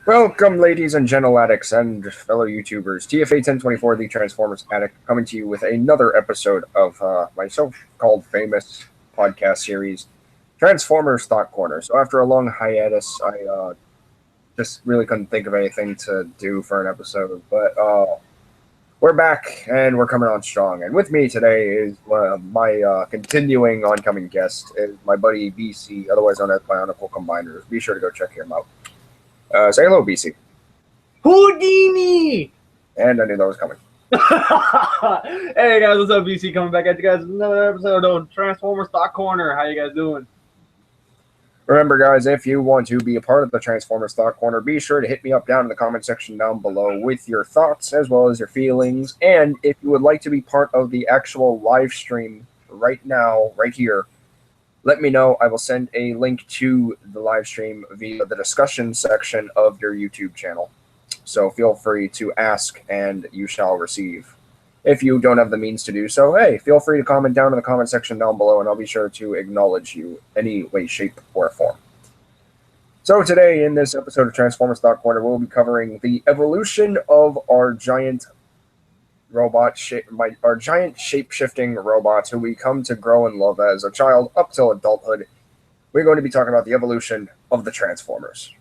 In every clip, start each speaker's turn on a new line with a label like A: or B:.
A: Welcome, ladies and gentle addicts and fellow YouTubers. TFA 1024, the Transformers Addict, coming to you with another episode of my so-called famous podcast series, Transformers Thought Corner. So after a long hiatus, I just really couldn't think of anything to do for an episode, but we're back and we're coming on strong. And with me today is my continuing oncoming guest, is my buddy BC, otherwise known as Bionicle Combiners. Be sure to go check him out. Say hello, BC.
B: Houdini!
A: And I knew that was coming.
B: Hey guys, what's up? BC coming back at you guys with another episode of Transformers Thought Corner. How you guys doing?
A: Remember, guys, if you want to be a part of the Transformers Thought Corner, be sure to hit me up down in the comment section down below with your thoughts as well as your feelings. And if you would like to be part of the actual live stream right now, right here, let me know. I will send a link to the live stream via the discussion section of your YouTube channel. So feel free to ask and you shall receive. If you don't have the means to do so, hey, feel free to comment down in the comment section down below and I'll be sure to acknowledge you any way, shape, or form. So today in this episode of Transformers Thought Corner, we'll be covering the evolution of our giant shape-shifting robots who we come to grow and love as a child up till adulthood. We're going to be talking about the evolution of the Transformers.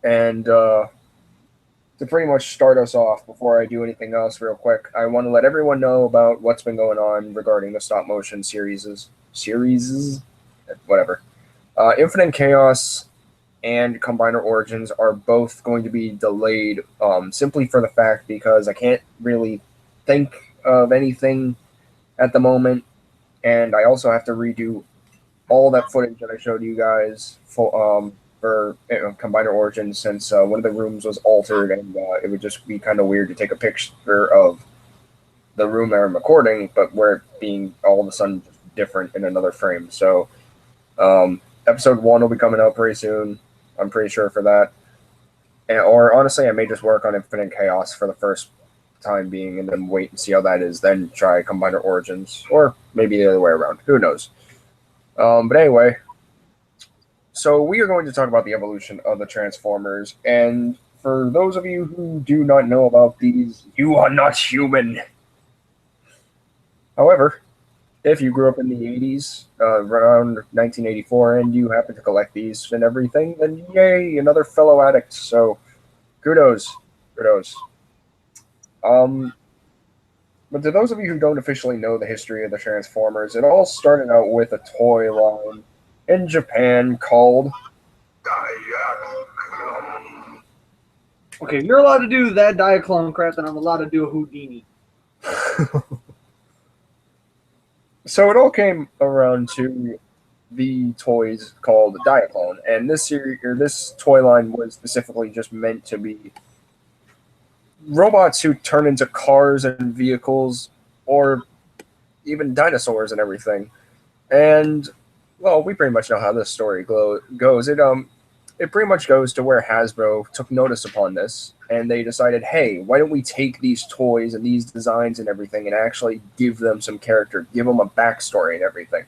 A: And to pretty much start us off, before I do anything else real quick, I want to let everyone know about what's been going on regarding the stop-motion series, whatever. Infinite Chaos and Combiner Origins are both going to be delayed simply for the fact because I can't really think of anything at the moment, and I also have to redo all that footage that I showed you guys for Combiner Origins, since one of the rooms was altered, and it would just be kind of weird to take a picture of the room that I'm recording, but where it being all of a sudden different in another frame. So episode 1 will be coming out pretty soon. I'm pretty sure for that. Or honestly, I may just work on Infinite Chaos for the first time being and then wait and see how that is, then try Combiner Origins. Or maybe the other way around. Who knows? But anyway, so we are going to talk about the evolution of the Transformers. And for those of you who do not know about these, you are not human. However, if you grew up in the 80s, around 1984, and you happen to collect these and everything, then yay, another fellow addict. So, kudos. But to those of you who don't officially know the history of the Transformers, it all started out with a toy line in Japan called Diaclone.
B: Okay, if you're allowed to do that Diaclone crap, then I'm allowed to do a Houdini.
A: So it all came around to the toys called Diaclone, and this series, or this toy line, was specifically just meant to be robots who turn into cars and vehicles, or even dinosaurs and everything. And well, we pretty much know how this story goes. It pretty much goes to where Hasbro took notice upon this, and they decided, hey, why don't we take these toys and these designs and everything and actually give them some character, give them a backstory and everything.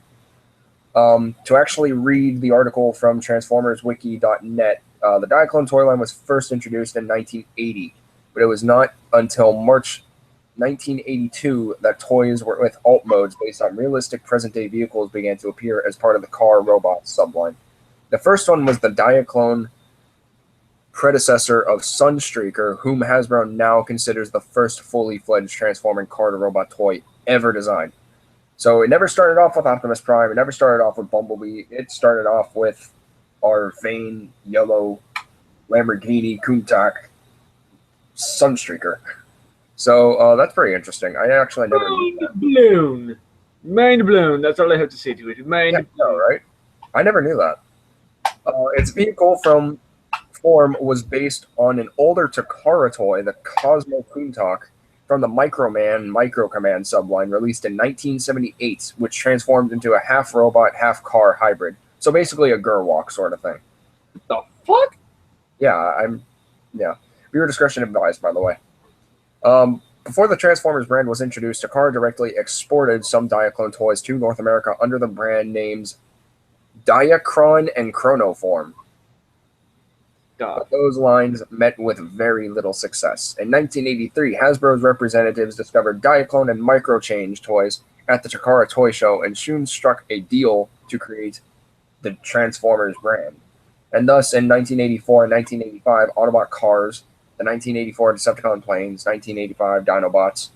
A: To actually read the article from TransformersWiki.net, the Diaclone toy line was first introduced in 1980, but it was not until March 1982 that toys with alt modes based on realistic present-day vehicles began to appear as part of the car robot subline. The first one was the Diaclone, predecessor of Sunstreaker, whom Hasbro now considers the first fully fledged transforming car-to-robot toy ever designed. So it never started off with Optimus Prime, it never started off with Bumblebee, it started off with our vain yellow Lamborghini Countach Sunstreaker. So that's pretty interesting. I actually never knew that.
B: Mind blown. That's all I have to say to it. Mind blown.
A: Right? I never knew that. Its vehicle form was based on an older Takara toy, the Cosmo Countach, from the Microman Micro Command subline, released in 1978, which transformed into a half-robot, half-car hybrid. So basically a Gerwalk sort of thing.
B: The fuck?
A: Yeah, viewer discretion advised, by the way. Before the Transformers brand was introduced, Takara directly exported some Diaclone toys to North America under the brand names Diacron and Chronoform.
B: Duh.
A: but those lines met with very little success. In 1983, Hasbro's representatives discovered Diaclone and Microchange toys at the Takara Toy Show, and soon struck a deal to create the Transformers brand. And thus, in 1984 and 1985, Autobot cars, the 1984 Decepticon planes, 1985 Dinobots.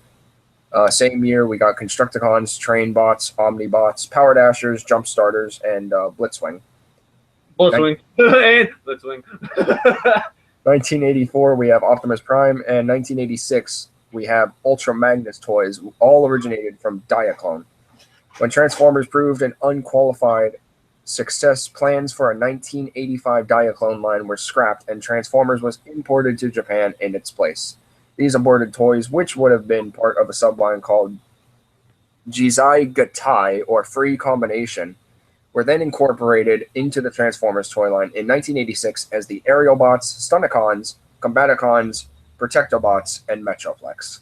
A: Same year, we got Constructicons, Trainbots, Omnibots, Power Dashers, Jump Starters, and Blitzwing.
B: Blitzwing. And Blitzwing.
A: 1984, we have Optimus Prime, and 1986, we have Ultra Magnus toys, all originated from Diaclone. When Transformers proved an unqualified success, plans for a 1985 Diaclone line were scrapped, and Transformers was imported to Japan in its place. These aborted toys, which would have been part of a subline called Jizai Gatai, or Free Combination, were then incorporated into the Transformers toy line in 1986 as the Aerialbots, Stunticons, Combaticons, Protectobots, and Metroplex.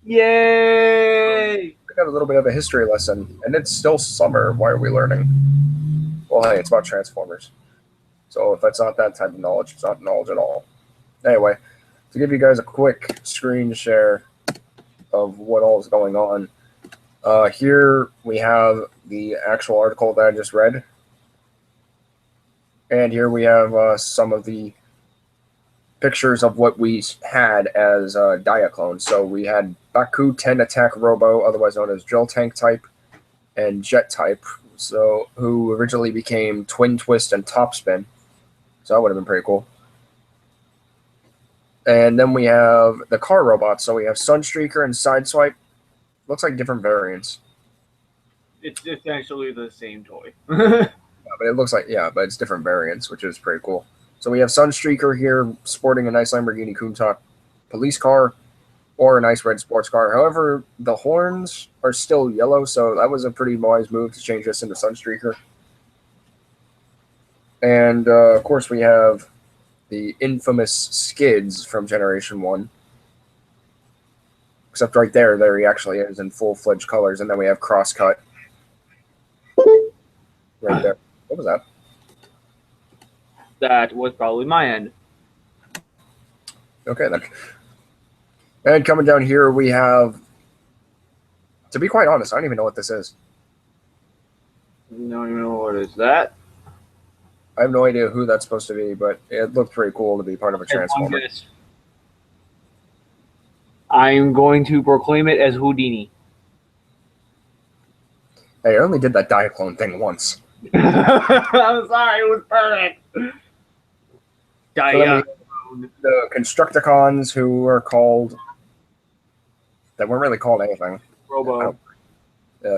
B: Yay!
A: We got a little bit of a history lesson, and it's still summer. Why are we learning? Well, hey, it's about Transformers. So if that's not that type of knowledge, it's not knowledge at all. Anyway, to give you guys a quick screen share of what all is going on, here we have the actual article that I just read. And here we have some of the pictures of what we had as Diaclone. So we had Baku 10 Attack Robo, otherwise known as Drill Tank Type, and Jet Type, so who originally became Twin Twist and Top Spin. So that would have been pretty cool. And then we have the car robots. So we have Sunstreaker and Sideswipe. Looks like different variants.
B: It's essentially the same toy.
A: Yeah, but it looks like, yeah, but it's different variants, which is pretty cool. So we have Sunstreaker here sporting a nice Lamborghini Countach police car or a nice red sports car. However, the horns are still yellow, so that was a pretty wise move to change this into Sunstreaker. And, of course, we have the infamous Skids from Generation 1. Except right there he actually is in full-fledged colors. And then we have Crosscut. Right there. What was that?
B: That was probably my end.
A: Okay, then. And coming down here, we have, to be quite honest, I don't even know what this is.
B: Don't even know what is that.
A: I have no idea who that's supposed to be, but it looked pretty cool to be part of a Transformer.
B: I'm going to proclaim it as Houdini.
A: Hey, I only did that Diaclone thing once.
B: I'm sorry, it was perfect.
A: So the Constructicons, who were called, that weren't really called anything.
B: Robo.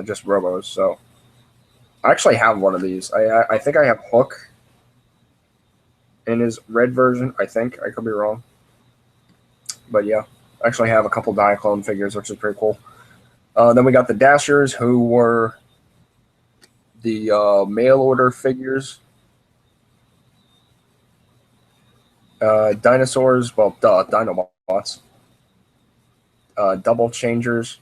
A: Just Robos. So I actually have one of these. I think I have Hook in his red version. I think I could be wrong, but yeah, I actually have a couple Diaclone figures, which is pretty cool. Then we got the Dashers, who were the mail order figures. Dinosaurs, well, Dinobots. Double Changers.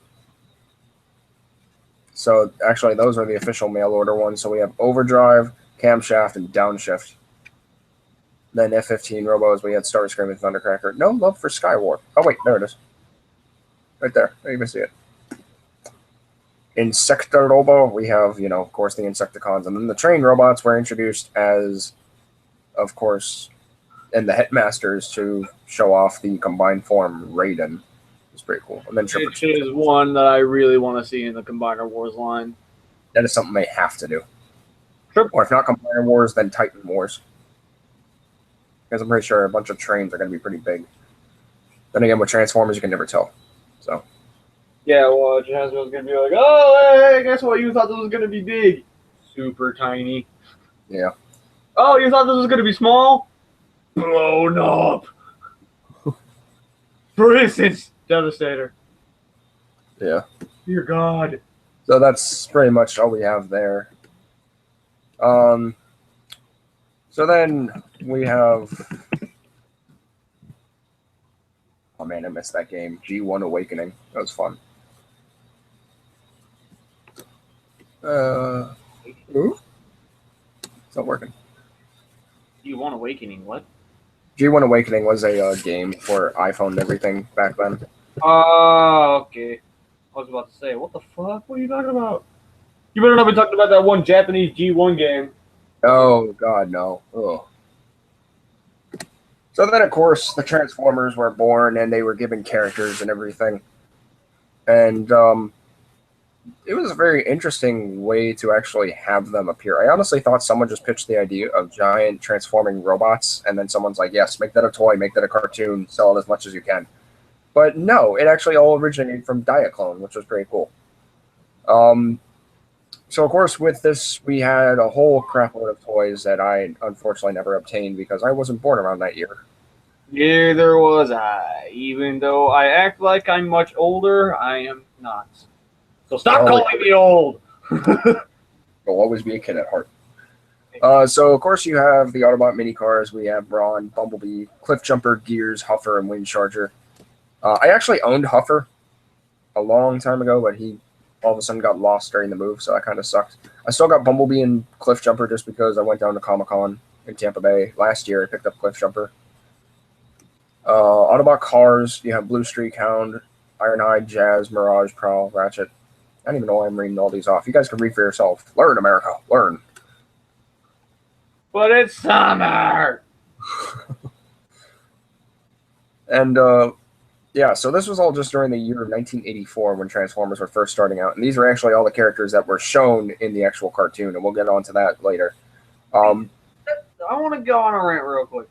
A: So actually, those are the official mail order ones. So we have Overdrive, Camshaft, and Downshift. Then F-15 Robos, we had Starscream and Thundercracker. No love for Skywar. Oh wait, there it is. Right there. There you can see it. Insector Robo, we have, of course, the Insecticons. And then the train robots were introduced as, of course, and the Headmasters to show off the combined form Raiden. It's pretty cool. And then
B: It is one that I really want to see in the Combiner Wars line.
A: That is something they have to do.
B: Sure.
A: Or if not Combiner Wars, then Titan Wars. Because I'm pretty sure a bunch of trains are going to be pretty big. Then again, with Transformers, you can never tell. So.
B: Yeah, well, Transformers going to be like, oh, hey, guess what? You thought this was going to be big. Super tiny.
A: Yeah.
B: Oh, you thought this was going to be small? Blown up. For instance, Devastator.
A: Yeah.
B: Dear God.
A: So that's pretty much all we have there. So then we have, oh man, I missed that game. G1 Awakening. That was fun. Ooh. It's not working.
B: G1 Awakening, what?
A: G1 Awakening was a game for iPhone and everything back then.
B: Oh, okay. I was about to say, what the fuck? What are you talking about? You better not be talking about that one Japanese G1 game.
A: Oh, God, no. Ugh. So then, of course, the Transformers were born, and they were given characters and everything. And it was a very interesting way to actually have them appear. I honestly thought someone just pitched the idea of giant transforming robots, and then someone's like, yes, make that a toy, make that a cartoon, sell it as much as you can. But no, it actually all originated from Diaclone, which was pretty cool. So, of course, with this, we had a whole crap load of toys that I unfortunately never obtained because I wasn't born around that year.
B: Neither was I. Even though I act like I'm much older, I am not. So stop calling me old!
A: You'll always be a kid at heart. So, of course, you have the Autobot mini cars. We have Brawn, Bumblebee, Cliffjumper, Gears, Huffer, and Windcharger. I actually owned Huffer a long time ago, but he all of a sudden got lost during the move, so that kind of sucked. I still got Bumblebee and Cliffjumper just because I went down to Comic-Con in Tampa Bay last year. I picked up Cliffjumper. Autobot cars, you have Blue Streak, Hound, Ironhide, Jazz, Mirage, Prowl, Ratchet. I don't even know why I'm reading all these off. You guys can read for yourself. Learn, America. Learn.
B: But it's summer!
A: And, yeah, so this was all just during the year of 1984 when Transformers were first starting out. And these were actually all the characters that were shown in the actual cartoon, and we'll get on to that later.
B: I want to go on a rant real quick.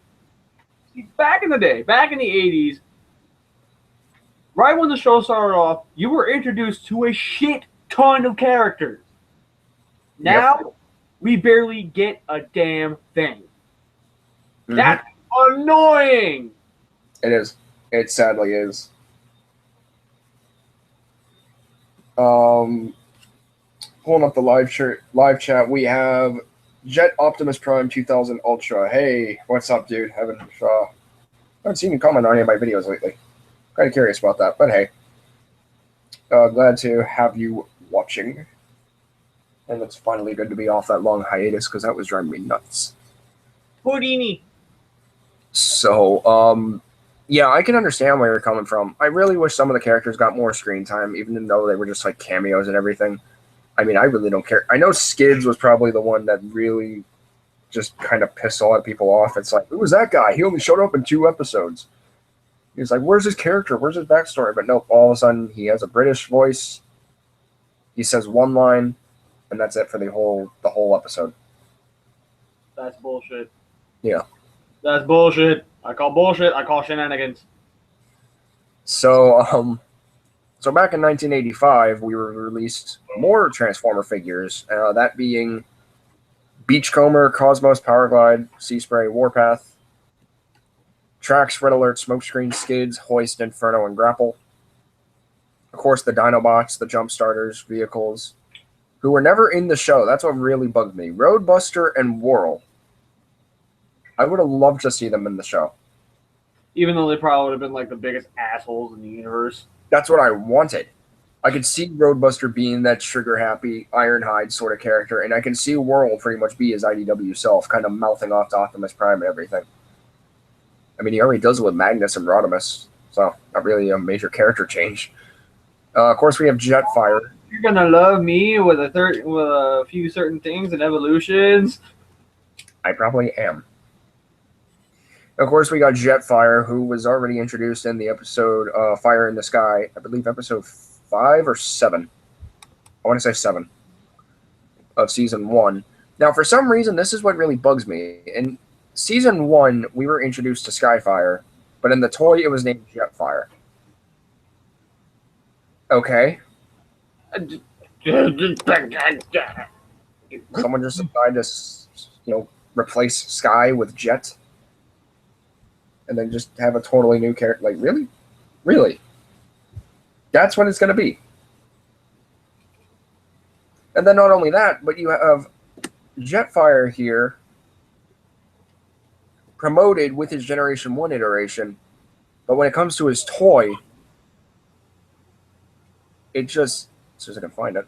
B: See, back in the day, back in the 80s, right when the show started off, you were introduced to a shit ton of characters. Now, we barely get a damn thing. Mm-hmm. That's annoying!
A: It is. It sadly is. Pulling up the live chat, we have Jet Optimus Prime 2000 Ultra. Hey, what's up, dude? Haven't seen you comment on any of my videos lately. Kind of curious about that, but hey. Glad to have you watching. And it's finally good to be off that long hiatus because that was driving me nuts.
B: Houdini.
A: So, yeah, I can understand where you're coming from. I really wish some of the characters got more screen time, even though they were just like cameos and everything. I mean, I really don't care. I know Skids was probably the one that really just kind of pissed a lot of people off. It's like, who was that guy? He only showed up in 2 episodes. He was like, where's his character? Where's his backstory? But nope, all of a sudden he has a British voice. He says one line, and that's it for the whole episode.
B: That's bullshit.
A: Yeah.
B: That's bullshit. I call bullshit. I call shenanigans.
A: So, so back in 1985, we were released more Transformer figures, that being Beachcomber, Cosmos, Powerglide, Sea Spray, Warpath, Trax, Red Alert, Smokescreen, Skids, Hoist, Inferno, and Grapple. Of course, the Dinobots, the Jump Starters, vehicles, who were never in the show. That's what really bugged me. Roadbuster and Whirl. I would have loved to see them in the show.
B: Even though they probably would have been like the biggest assholes in the universe.
A: That's what I wanted. I could see Roadbuster being that trigger-happy, Ironhide sort of character, and I can see Whirl pretty much be his IDW self, kind of mouthing off to Optimus Prime and everything. I mean, he already does it with Magnus and Rodimus, so not really a major character change. Of course, we have Jetfire.
B: You're gonna love me with a few certain things and evolutions.
A: I probably am. Of course, we got Jetfire, who was already introduced in the episode Fire in the Sky. I believe episode 5 or 7. I want to say 7 of season 1. Now, for some reason, this is what really bugs me. In season 1, we were introduced to Skyfire, but in the toy, it was named Jetfire. Okay. Someone just decided to, replace Sky with Jet, and then just have a totally new character. Like, really? Really? That's what it's going to be. And then not only that, but you have Jetfire here promoted with his Generation 1 iteration, but when it comes to his toy, it just, as soon as I can find it,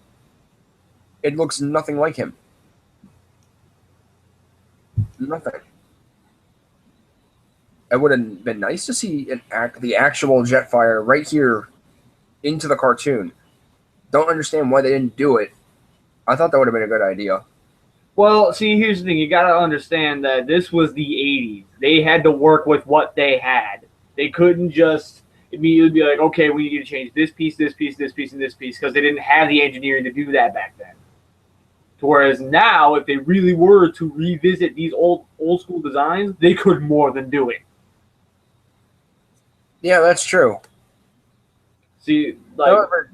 A: it looks nothing like him. Nothing. it would have been nice to see the actual Jetfire right here into the cartoon. Don't understand why they didn't do it. I thought that would have been a good idea.
B: Well, see, here's the thing. You got to understand that this was the 80s. They had to work with what they had. They couldn't just immediately be like, okay, we need to change this piece, this piece, this piece, and this piece, because they didn't have the engineering to do that back then. Whereas now, if they really were to revisit these old school designs, they could more than do it.
A: Yeah, that's true.
B: See, like,
A: however,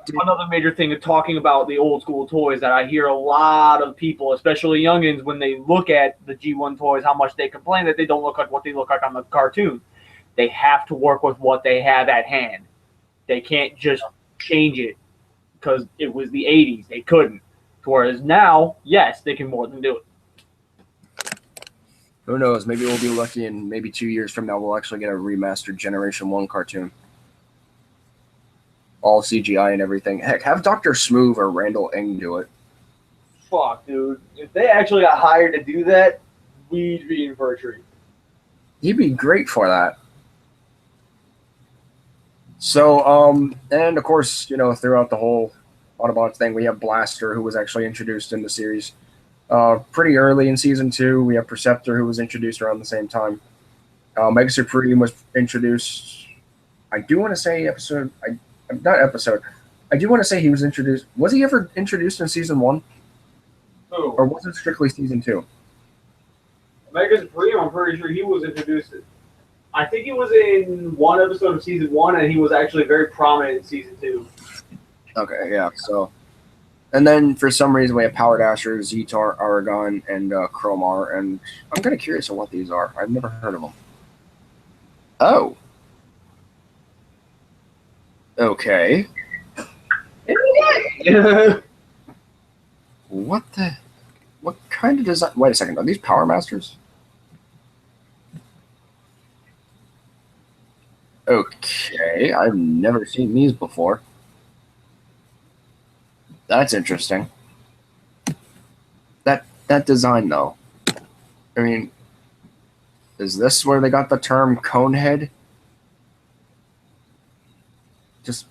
B: another major thing of talking about the old school toys that I hear a lot of people, especially youngins, when they look at the G1 toys, how much they complain that they don't look like what they look like on the cartoon. They have to work with what they have at hand. They can't just change it because it was the 80s. They couldn't. Whereas now, yes, they can more than do it.
A: Who knows? Maybe we'll be lucky and maybe 2 years from now we'll actually get a remastered Generation 1 cartoon. All CGI and everything. Heck, have Dr. Smoove or Randall Eng do it.
B: Fuck, dude. If they actually got hired to do that, we'd be in for a treat.
A: He'd be great for that. So, and of course, you know, throughout the whole Autobots thing, we have Blaster, who was actually introduced in the series pretty early in Season 2. We have Perceptor, who was introduced around the same time. Mega Supreme was introduced, I do want to say I do want to say he was introduced. Was he ever introduced in Season 1?
B: Who?
A: Or was it strictly Season 2?
B: Mega Supreme, I'm pretty sure he was introduced. I think he was in one episode of Season 1, and he was actually very prominent in Season 2.
A: Okay, yeah, so. And then, for some reason, we have Power Dasher, Zetar, Aragon, and Chromar, and I'm kind of curious on what these are. I've never heard of them. Oh. Okay. What kind of design? Wait a second, are these Power Masters? Okay, I've never seen these before. That's interesting. That design, though. I mean, is this where they got the term Conehead? Just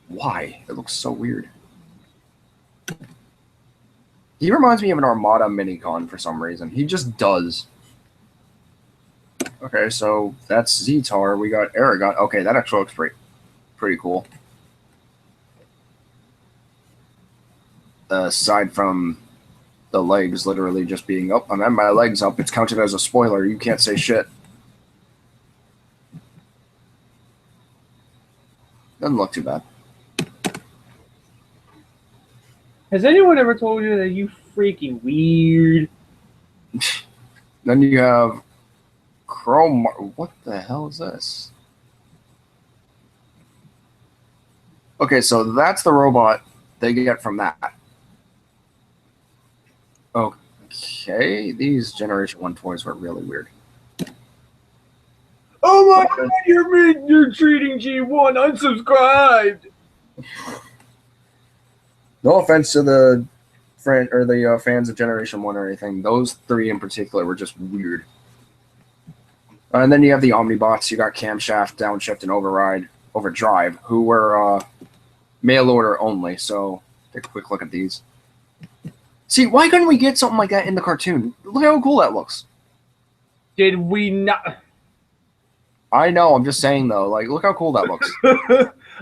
A: why? It looks so weird. He reminds me of an Armada Minicon for some reason. He just does. Okay, so that's Zetar. We got Aragon. Okay, that actually looks pretty cool. Aside from the legs literally just being up. I'm my legs up. It's counted as a spoiler. You can't say shit. Doesn't look too bad.
B: Has anyone ever told you that you freaking weird?
A: Then you have Chrome. What the hell is this? Okay, so that's the robot they get from that. Okay, these Generation 1 toys were really weird.
B: Oh my god, you're treating G1 unsubscribed.
A: No offense to the fans of Generation 1 or anything. Those three in particular were just weird. And then you have the Omnibots. You got Camshaft, Downshift, and Overdrive, who were mail order only. So take a quick look at these. See, why couldn't we get something like that in the cartoon? Look how cool that looks.
B: Did we not?
A: I know, I'm just saying, though. Like, look how cool that looks.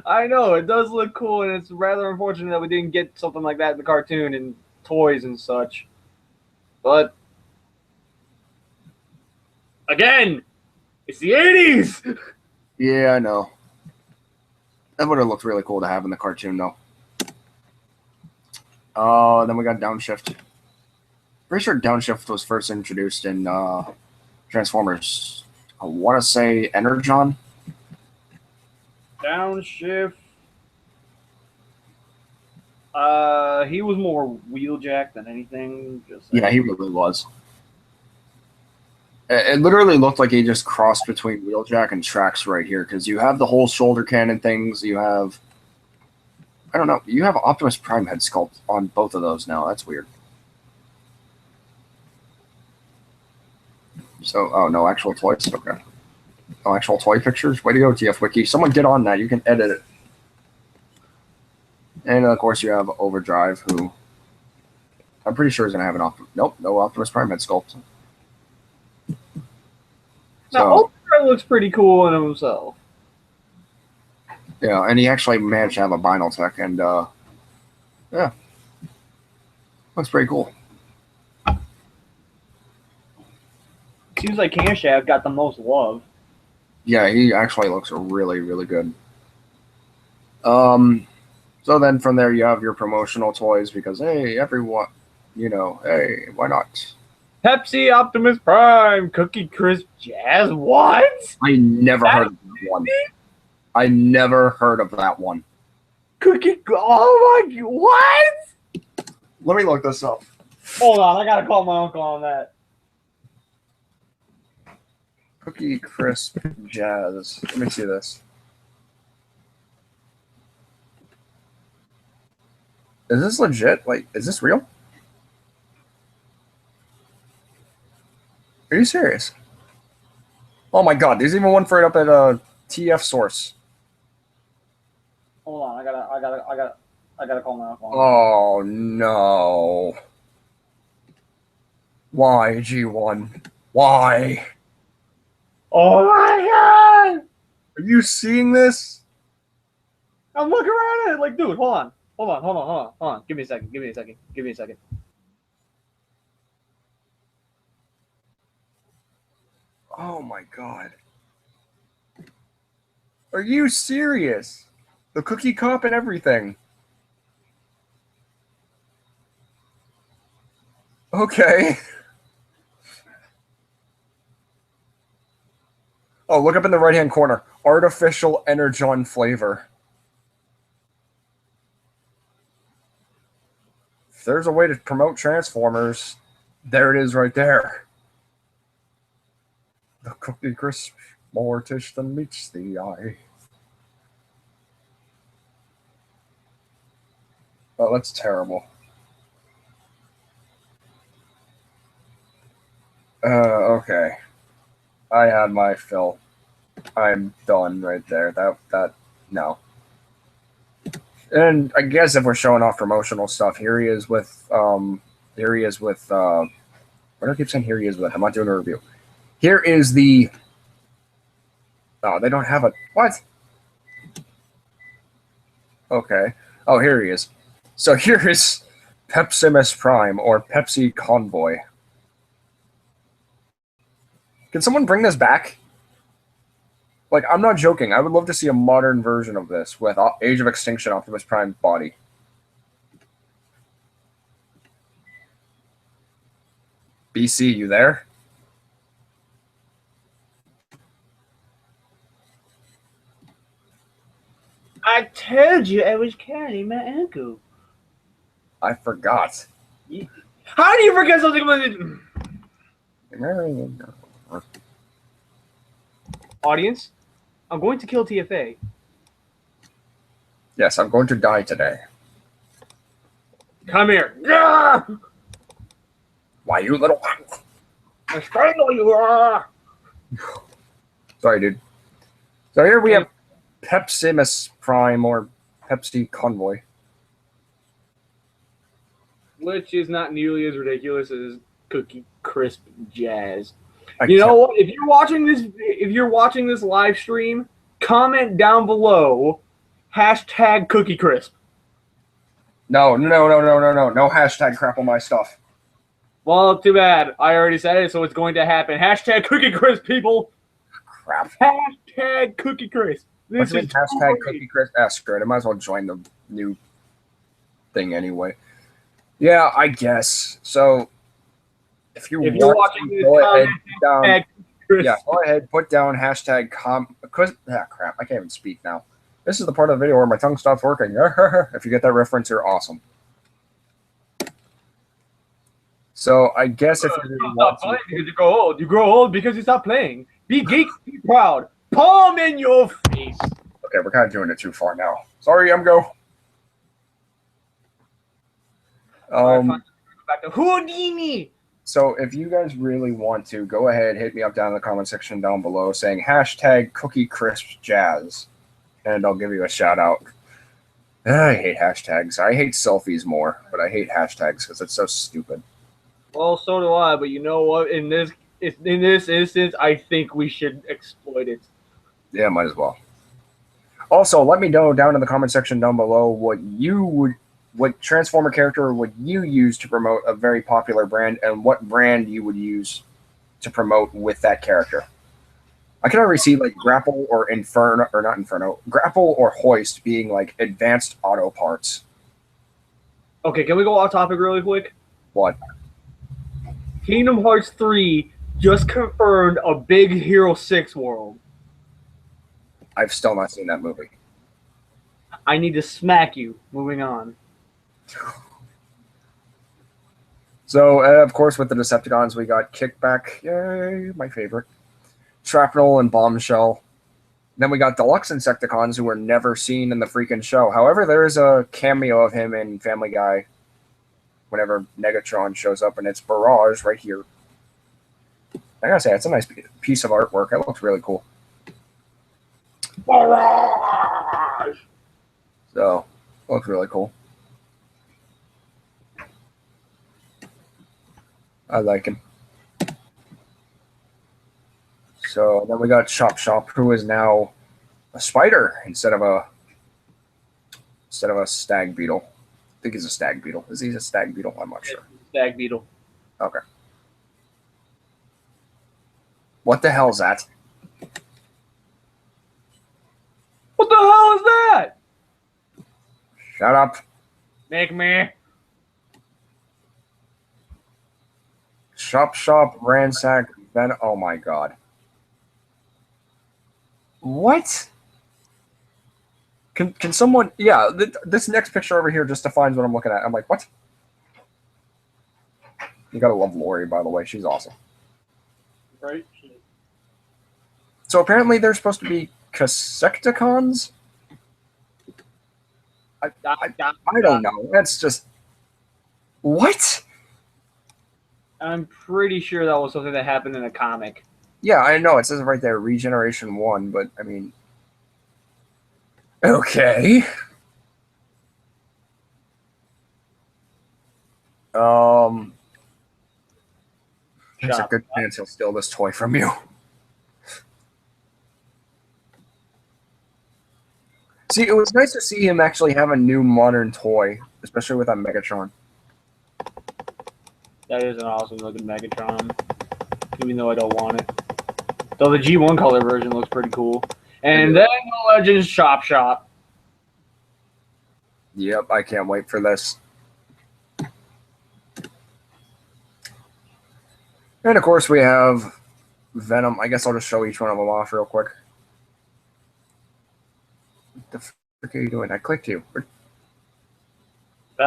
B: I know, it does look cool, and it's rather unfortunate that we didn't get something like that in the cartoon and toys and such. But, again, it's the 80s!
A: Yeah, I know. That would have looked really cool to have in the cartoon, though. Then we got Downshift. Pretty sure Downshift was first introduced in Transformers. I want to say Energon.
B: Downshift. He was more Wheeljack than anything.
A: Yeah, he really was. It literally looked like he just crossed between Wheeljack and Trax right here, because you have the whole shoulder cannon things. You have, I don't know, you have Optimus Prime head sculpt on both of those now. That's weird. So, oh, no actual toys? Okay. No actual toy pictures? Way to go, TF Wiki. Someone get on that. You can edit it. And, of course, you have Overdrive, who I'm pretty sure is going to have an Optimus. Nope, no Optimus Prime head sculpt.
B: Now, Overdrive looks pretty cool in himself.
A: Yeah, and he actually managed to have a vinyl tech, and, yeah. Looks pretty cool.
B: Seems like Camshaft got the most love.
A: Yeah, he actually looks really, really good. So then from there you have your promotional toys because, hey, everyone, you know, hey, why not?
B: Pepsi Optimus Prime, Cookie Crisp Jazz. What?
A: I never heard of that one. I never heard of that one.
B: Cookie. Oh my. What?
A: Let me look this up.
B: Hold on, I gotta call my uncle on that.
A: Cookie Crisp Jazz. Let me see this. Is this legit? Like, is this real? Are you serious? Oh my god, there's even one for it up at TF Source.
B: Hold on, I gotta call my uncle.
A: Oh no. Why, G1? Why?
B: Oh my god!
A: Are you seeing this?
B: I'm looking around at it like, dude, hold on. Give me a second.
A: Oh my god. Are you serious? The cookie cup and everything. Okay. Oh, look up in the right-hand corner. Artificial Energon flavor. If there's a way to promote Transformers, there it is right there. The Cookie Crisp, more tish than meets the eye. Oh, that's terrible. Okay. I had my fill. I'm done right there. No. And I guess if we're showing off promotional stuff, here he is with, what do I keep saying here he is with? I'm not doing a review. Here is the, oh, they don't have a, what? Okay. Oh, here he is. So here is Pepsimus Prime, or Pepsi Convoy. Can someone bring this back? Like, I'm not joking. I would love to see a modern version of this with Age of Extinction Optimus Prime body. BC, you there?
B: I told you I was carrying my uncle.
A: I forgot.
B: How do you forget something about it? Audience, I'm going to kill TFA.
A: Yes, I'm going to die today.
B: Come here.
A: Why, you little...
B: I strangle you.
A: Sorry, dude. So here we have Pepsimus Prime, or Pepsi Convoy.
B: Which is not nearly as ridiculous as Cookie Crisp Jazz. You know what? If you're watching this live stream, comment down below hashtag Cookie Crisp.
A: No hashtag crap on my stuff.
B: Well, too bad. I already said it, so it's going to happen. Hashtag Cookie Crisp, people.
A: Crap.
B: Hashtag Cookie Crisp.
A: This is hashtag Cookie Crisp. Screw it. I might as well join the new thing anyway. Yeah, I guess. So if you're watching this, go ahead, go ahead, put down hashtag crap, I can't even speak now. This is the part of the video where my tongue stops working. If you get that reference, you're awesome. So I guess if you're
B: stop playing because you grow old. You grow old because you stop playing. Be geek, be proud. Palm in your face.
A: Okay, we're kind of doing it too far now. Sorry, Go.
B: Back to Houdini.
A: So if you guys really want to, go ahead, hit me up down in the comment section down below saying hashtag Cookie Crisp Jazz, and I'll give you a shout out. I hate hashtags. I hate selfies more, but I hate hashtags because it's so stupid.
B: Well, so do I. But you know what? In this instance, I think we should exploit it.
A: Yeah, might as well. Also, let me know down in the comment section down below what Transformer character would you use to promote a very popular brand, and what brand you would use to promote with that character. I can already see like Grapple or Inferno, or not Inferno, Grapple or Hoist being like advanced auto parts.
B: Okay, can we go off topic really quick?
A: What?
B: Kingdom Hearts 3 just confirmed a Big Hero 6 world.
A: I've still not seen that movie.
B: I need to smack you. Moving on.
A: So, of course, with the Decepticons, we got Kickback, yay, my favorite, Shrapnel and Bombshell. Then we got Deluxe Insecticons, who were never seen in the freaking show. However, there is a cameo of him in Family Guy whenever Negatron shows up, and it's Barrage right here. I gotta say, it's a nice piece of artwork. It looks really cool.
B: Barrage!
A: So, looks really cool. I like him. So then we got Chop Chop, who is now a spider instead of a stag beetle. I think he's a stag beetle. Is he a stag beetle? I'm not sure.
B: Stag beetle.
A: Okay. What the hell is that?
B: What the hell is that?
A: Shut up.
B: Make me.
A: Chop Chop, Ransack, Venom. Oh my god. What? Can someone? Yeah, this next picture over here just defines what I'm looking at. I'm like, what? You gotta love Lori, by the way. She's awesome.
B: Right.
A: So apparently they're supposed to be Casecticons? I don't know. That's just... What?
B: I'm pretty sure that was something that happened in a comic.
A: Yeah, I know. It says it right there, Regeneration 1, but, I mean... Okay. There's a good chance he'll steal this toy from you. See, it was nice to see him actually have a new modern toy, especially with that Megatron.
B: That is an awesome looking Megatron, even though I don't want it. Though the G1 color version looks pretty cool. And then the Legends Chop Shop.
A: Yep, I can't wait for this. And of course we have Venom. I guess I'll just show each one of them off real quick. What the frick are you doing? I clicked you. Did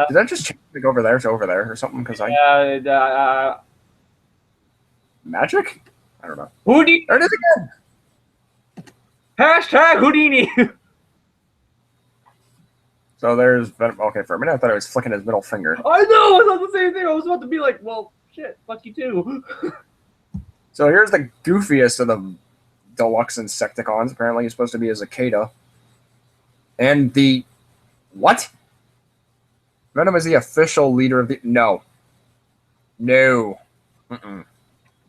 A: that just change over there to over there or something? Because magic? I don't know.
B: Houdini.
A: There it is again.
B: Hashtag Houdini.
A: So there's Venom. Okay, for a minute I thought I was flicking his middle finger.
B: I know. I thought the same thing. I was about to be like, well, shit, fuck you too.
A: So here's the goofiest of the Deluxe Insecticons. Apparently he's supposed to be a cicada. And the... What? Venom is the official leader of the... No. No.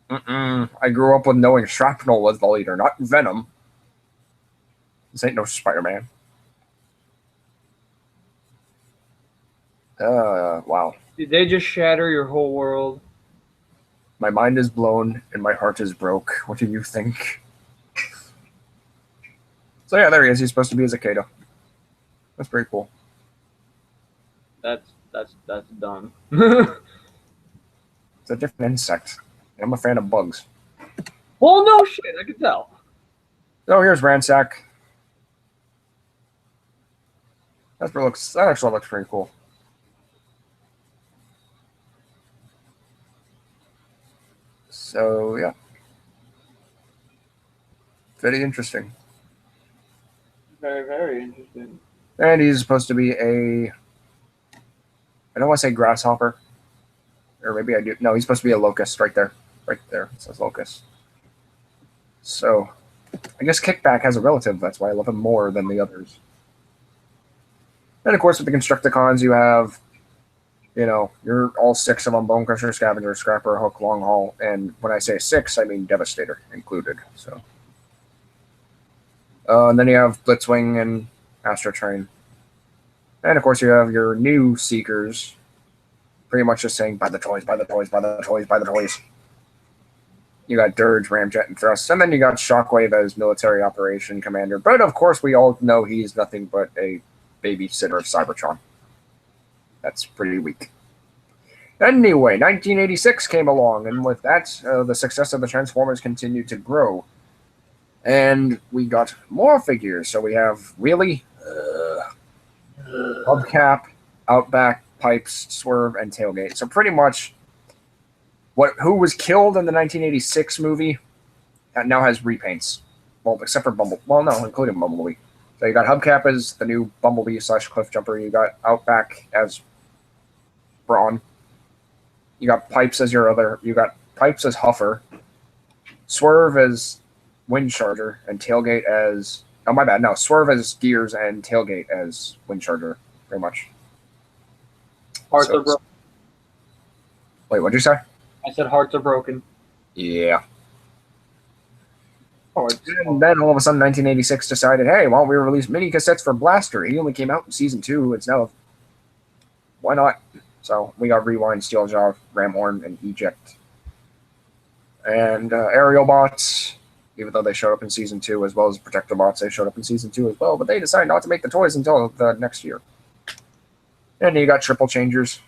A: I grew up with knowing Shrapnel was the leader, not Venom. This ain't no Spider-Man. Wow.
B: Did they just shatter your whole world?
A: My mind is blown and my heart is broke. What do you think? So yeah, there he is. He's supposed to be a cicada. That's pretty cool.
B: That's dumb.
A: It's a different insect. I'm a fan of bugs.
B: Well, no shit, I can tell.
A: Oh, here's Ransack. That actually looks pretty cool. So yeah, very interesting.
B: Very, very interesting.
A: And he's supposed to be a... I don't want to say grasshopper. Or maybe I do. No, he's supposed to be a locust right there. Right there. It says locust. So, I guess Kickback has a relative. That's why I love him more than the others. And of course, with the Constructicons, you have, you're all 6 of them: Bone Crusher, Scavenger, Scrapper, Hook, Long Haul. And when I say 6, I mean Devastator included. So, and then you have Blitzwing and Astro Train. And of course, you have your new Seekers, pretty much just saying, buy the toys, buy the toys, buy the toys, buy the toys. You got Dirge, Ramjet, and Thrust. And then you got Shockwave as military operation commander. But of course, we all know he's nothing but a babysitter of Cybertron. That's pretty weak. Anyway, 1986 came along, and with that, the success of the Transformers continued to grow. And we got more figures. So we have Wheelie, Hubcap, Outback, Pipes, Swerve, and Tailgate. So pretty much who was killed in the 1986 movie now has repaints. Well, except for Bumblebee. Well, no, including Bumblebee. So you got Hubcap as the new Bumblebee / Cliffjumper. You got Outback as Brawn. You got Pipes as you got Pipes as Huffer. Swerve as Windcharger, and Tailgate as, oh my bad, no, Swerve as Gears and Tailgate as Windcharger, pretty much.
B: Hearts are broken.
A: Wait, what'd you say?
B: I said hearts are broken.
A: Yeah. And then all of a sudden, 1986 decided, hey, why don't we release mini cassettes for Blaster? He only came out in season 2. It's now, why not? So we got Rewind, Steeljaw, Ramhorn, and Eject. And Aerial Bots, even though they showed up in season 2, as well as Protector Bots, they showed up in season 2 as well, but they decided not to make the toys until the next year. And you got Triple Changers.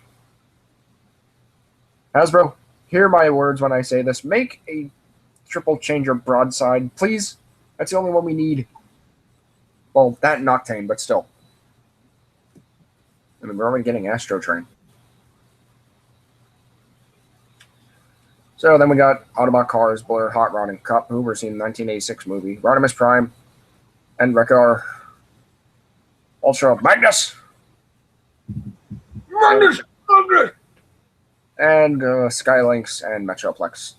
A: Hasbro, hear my words when I say this. Make a Triple Changer Broadside, please. That's the only one we need. Well, that and Noctane, but still. I mean, we're already getting Astro Train. So then we got Autobot Cars, Blur, Hot Rod, and Cup, who were seen in the 1986 movie. Rodimus Prime, and Wreck-Ar, Ultra Magnus!
B: Magnus!
A: And Skylynx and Metroplex.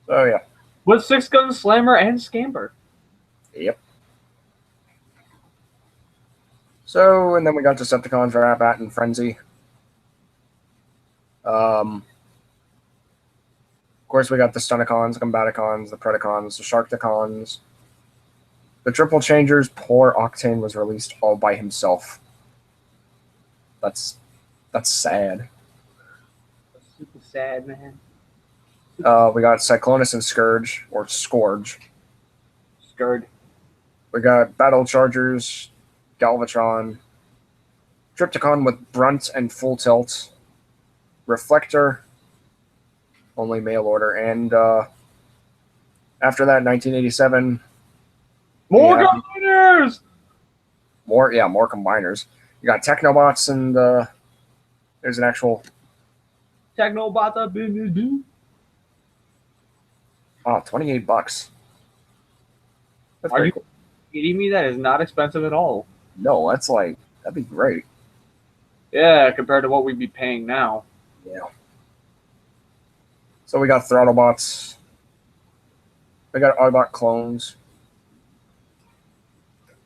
A: So, yeah.
B: With 6-Gun Slammer and Scamper.
A: Yep. So, and then we got Decepticons, Rabat, and Frenzy. Of course, we got the Stunticons, the Combaticons, the Predacons, the Sharkticons. The Triple Changers, poor Octane was released all by himself. That's sad.
B: That's super sad, man.
A: We got Cyclonus and Scourge, or Scourge.
B: Scourge.
A: We got Battle Chargers, Galvatron, Trypticon with Brunt and Full Tilt, Reflector, only mail order, and after that, 1987.
B: More combiners!
A: More combiners. You got Technobots, and there's an actual
B: Technobot business do.
A: Oh, $28. That's
B: Are you
A: cool.
B: kidding me? That is not expensive at all.
A: No, that'd be great.
B: Yeah, compared to what we'd be paying now.
A: Yeah. So we got Throttlebots. We got Autobot clones.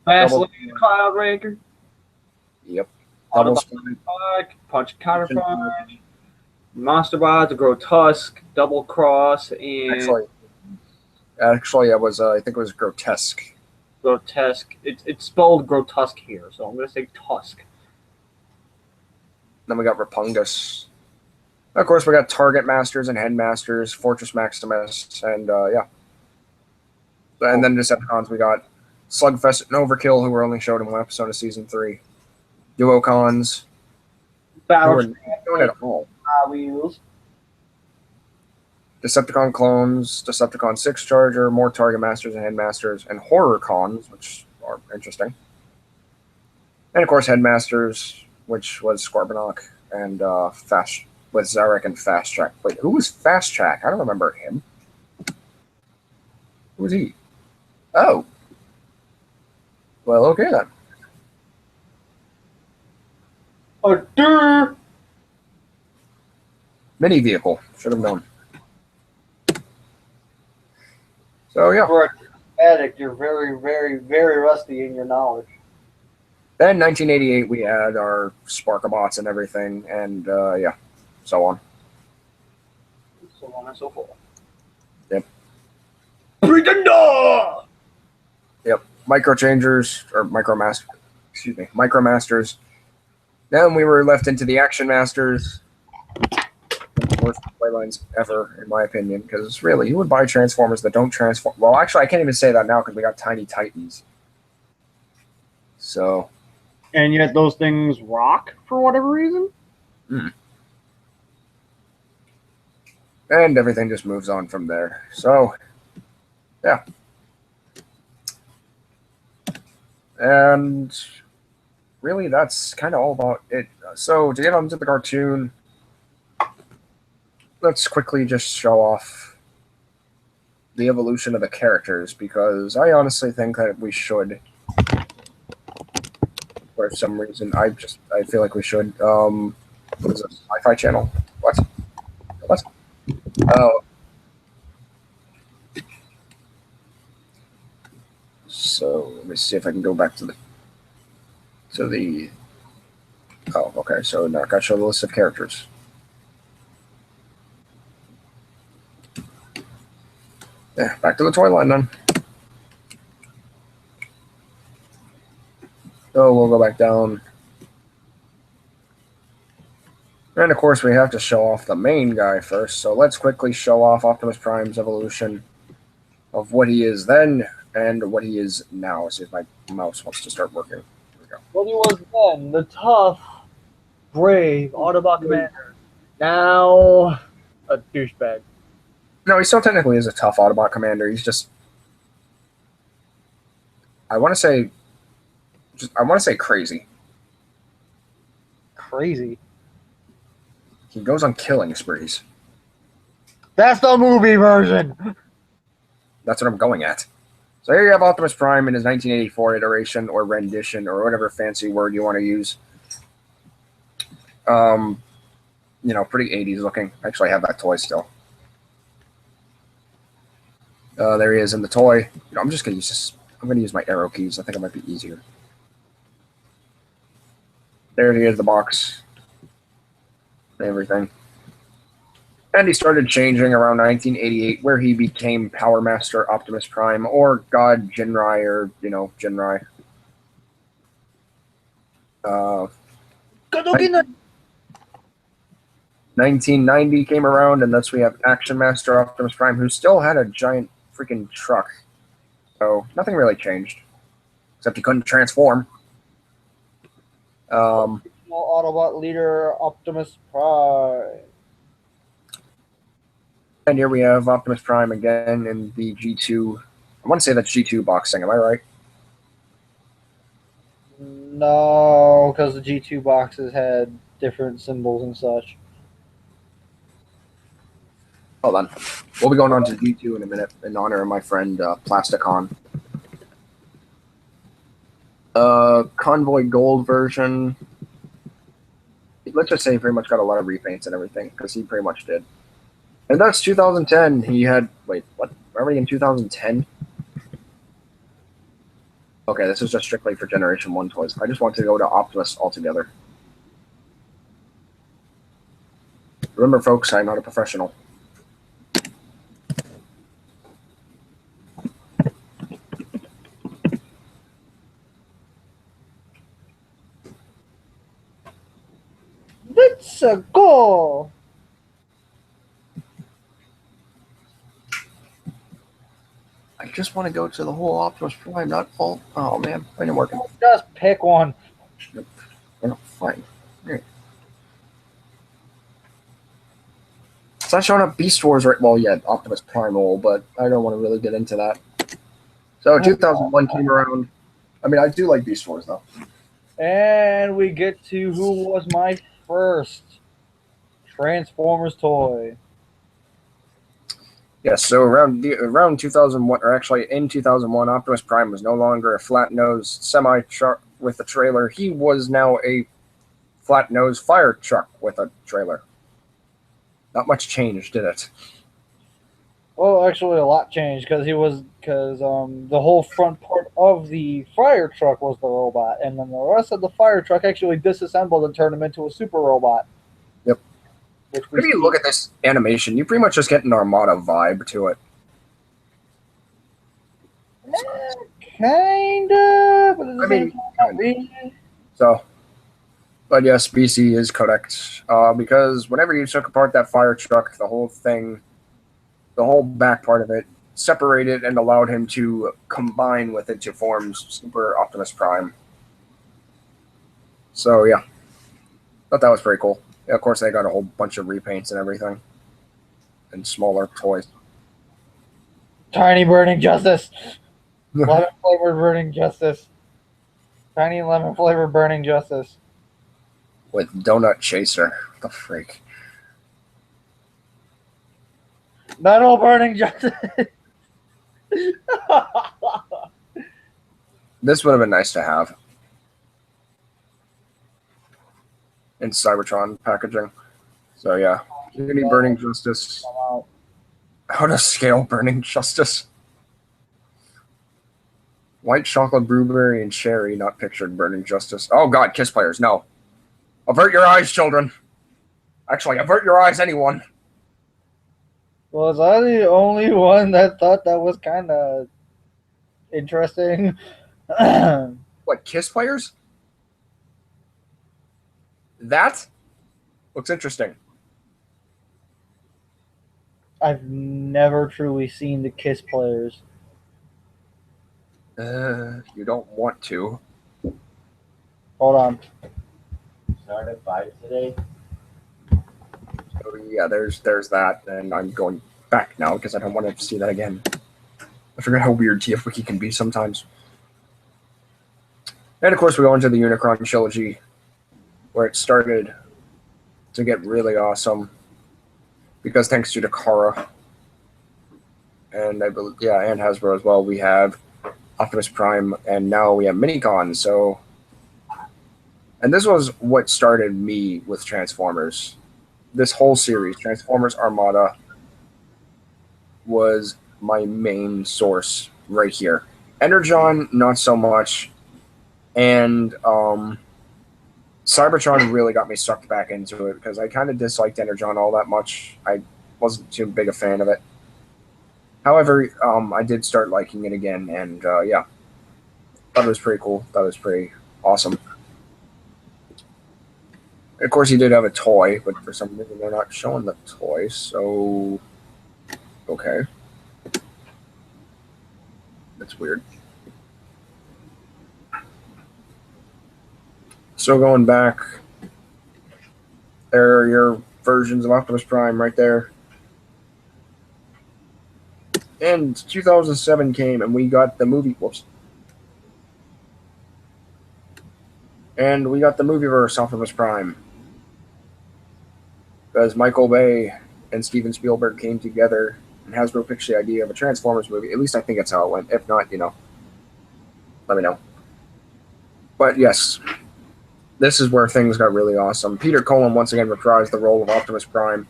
B: Fast Lane, Cloud Raker.
A: Yep.
B: Autobot Punch Counterpunch. Monster Bots, Grotusk, Double Cross, and
A: Actually, I think it was Grotesque.
B: Grotesque. It's spelled Grotesque here, so I'm gonna say Tusk.
A: Then we got Rapungus. Of course, we got Target Masters and Headmasters, Fortress Maximus, and yeah. And then Decepticons, we got Slugfest and Overkill, who were only showed in one episode of season 3. Duocons.
B: Battle
A: doing it all.
B: Wheels.
A: Decepticon clones, Decepticon 6 Charger, more Target Masters and Headmasters, and Horror Cons, which are interesting. And of course, Headmasters, which was Scorbunok, and Fast with Zarek and Fast Track. Wait, who was Fast Track? I don't remember him. Who was he? Oh. Well, okay then. Mini vehicle. Should have known. So, yeah.
B: For an addict, you're very, very, very rusty in your knowledge.
A: Then 1988, we had our Sparkabots and everything, and yeah, so on.
B: So on and so forth.
A: Yep.
B: Pretender!
A: Yep. Microchangers, or Micromasters. Then we were left into the Action Masters. The worst playlines ever, in my opinion, because really, who would buy Transformers that don't transform? Well, actually, I can't even say that now because we got Tiny Titans. So.
B: And yet those things rock for whatever reason?
A: And everything just moves on from there. So, yeah. And really, that's kind of all about it. So, to get on to the cartoon, let's quickly just show off the evolution of the characters, because I honestly think that we should. For some reason, I feel like we should. What is this? Sci-Fi Channel? What? Oh. So let me see if I can go back to the. Oh, okay. So now I got to show the list of characters. Yeah, back to the toy line then. So we'll go back down. And of course, we have to show off the main guy first. So let's quickly show off Optimus Prime's evolution of what he is then and what he is now. See if my mouse wants to start working. Here we go.
B: What he was then, the tough, brave Autobot commander. Now, a douchebag.
A: No, he still technically is a tough Autobot commander. He's just, I want to say crazy.
B: Crazy.
A: He goes on killing sprees.
B: That's the movie version.
A: That's what I'm going at. So here you have Optimus Prime in his 1984 iteration or rendition or whatever fancy word you want to use. You know, pretty 80s looking. Actually, I have that toy still. There he is in the toy. You know, I'm just going to use this. I'm going to use my arrow keys. I think it might be easier. There he is, the box. Everything. And he started changing around 1988, where he became Power Master Optimus Prime, or God Jinrai, or, you know, Jinrai. 1990 came around, and thus we have Action Master Optimus Prime, who still had a giant freaking truck. So nothing really changed, except he couldn't transform.
B: Autobot leader Optimus Prime.
A: And here we have Optimus Prime again in the G2. I want to say that's G2 boxing. Am I right?
B: No, because the G2 boxes had different symbols and such.
A: Hold on. We'll be going on to G2 in a minute in honor of my friend Plasticon. Convoy Gold version. Let's just say he pretty much got a lot of repaints and everything, because he pretty much did. And that's 2010. He had, wait, what? Are we in 2010? Okay, this is just strictly for Generation 1 toys. I just want to go to Optimus altogether. Remember, folks, I'm not a professional.
B: Let's go!
A: I just want to go to the whole Optimus Prime, not all. Oh, man. I ain't working.
B: Just pick one.
A: Nope. No, fine. Right. It's not showing up Beast Wars right. Well, yeah, Optimus Primal, but I don't want to really get into that. So 2001 came around. I mean, I do like Beast Wars, though.
B: And we get to who was my first Transformers toy.
A: Yes, so around 2001, or actually in 2001, Optimus Prime was no longer a flat-nosed semi-truck with a trailer. He was now a flat-nosed fire truck with a trailer. Not much changed, did it?
C: Well, actually, a lot changed because the whole front part of the fire truck was the robot, and then the rest of the fire truck actually disassembled and turned him into a super robot.
A: Yep.
C: Which we
A: Whenever you look at this animation, you pretty much just get an Armada vibe to it.
C: Kinda, but at the same time, not
A: kinda.
C: really.
A: So, but yes, BC is correct. Because whenever you took apart that fire truck, the whole thing, the whole back part of it, separated and allowed him to combine with it to form Super Optimus Prime. So, yeah. Thought that was pretty cool. Yeah, of course, they got a whole bunch of repaints and everything. And smaller toys.
C: Tiny Burning Justice. Lemon flavored Burning Justice. Tiny lemon flavored Burning Justice.
A: With Donut Chaser. What the freak?
C: Metal Burning Justice.
A: This would have been nice to have. In Cybertron packaging. So, yeah. Unity Burning Justice. How to scale Burning Justice. White chocolate, blueberry, and cherry, not pictured Burning Justice. Oh god, Kiss players, no. Avert your eyes, children. Actually, avert your eyes, anyone.
C: Was I the only one that thought that was kind of interesting?
A: What, Kiss players? That looks interesting.
C: I've never truly seen the Kiss players.
A: You don't want to.
C: Hold on.
D: Start at 5 today.
A: So yeah, there's that, and I'm going back now because I don't want to see that again. I forget how weird TF Wiki can be sometimes. And of course, we go into the Unicron trilogy, where it started to get really awesome. Because thanks to Takara, and I believe, yeah, and Hasbro as well, we have Optimus Prime, and now we have Minicon. So, and this was what started me with Transformers. This whole series, Transformers Armada, was my main source right here. Energon, not so much, and Cybertron really got me sucked back into it because I kind of disliked Energon all that much. I wasn't too big a fan of it. However, I did start liking it again, and yeah, thought it was pretty cool. Thought it was pretty awesome. And of course, he did have a toy, but for some reason they're not showing the toy, so okay. That's weird. So going back, there are your versions of Optimus Prime right there. And 2007 came, and we got the movie. Whoops. And we got the movieverse Optimus Prime. Because Michael Bay and Steven Spielberg came together, and Hasbro pitched the idea of a Transformers movie. At least I think that's how it went. If not, you know, let me know. But yes, this is where things got really awesome. Peter Cullen once again reprised the role of Optimus Prime.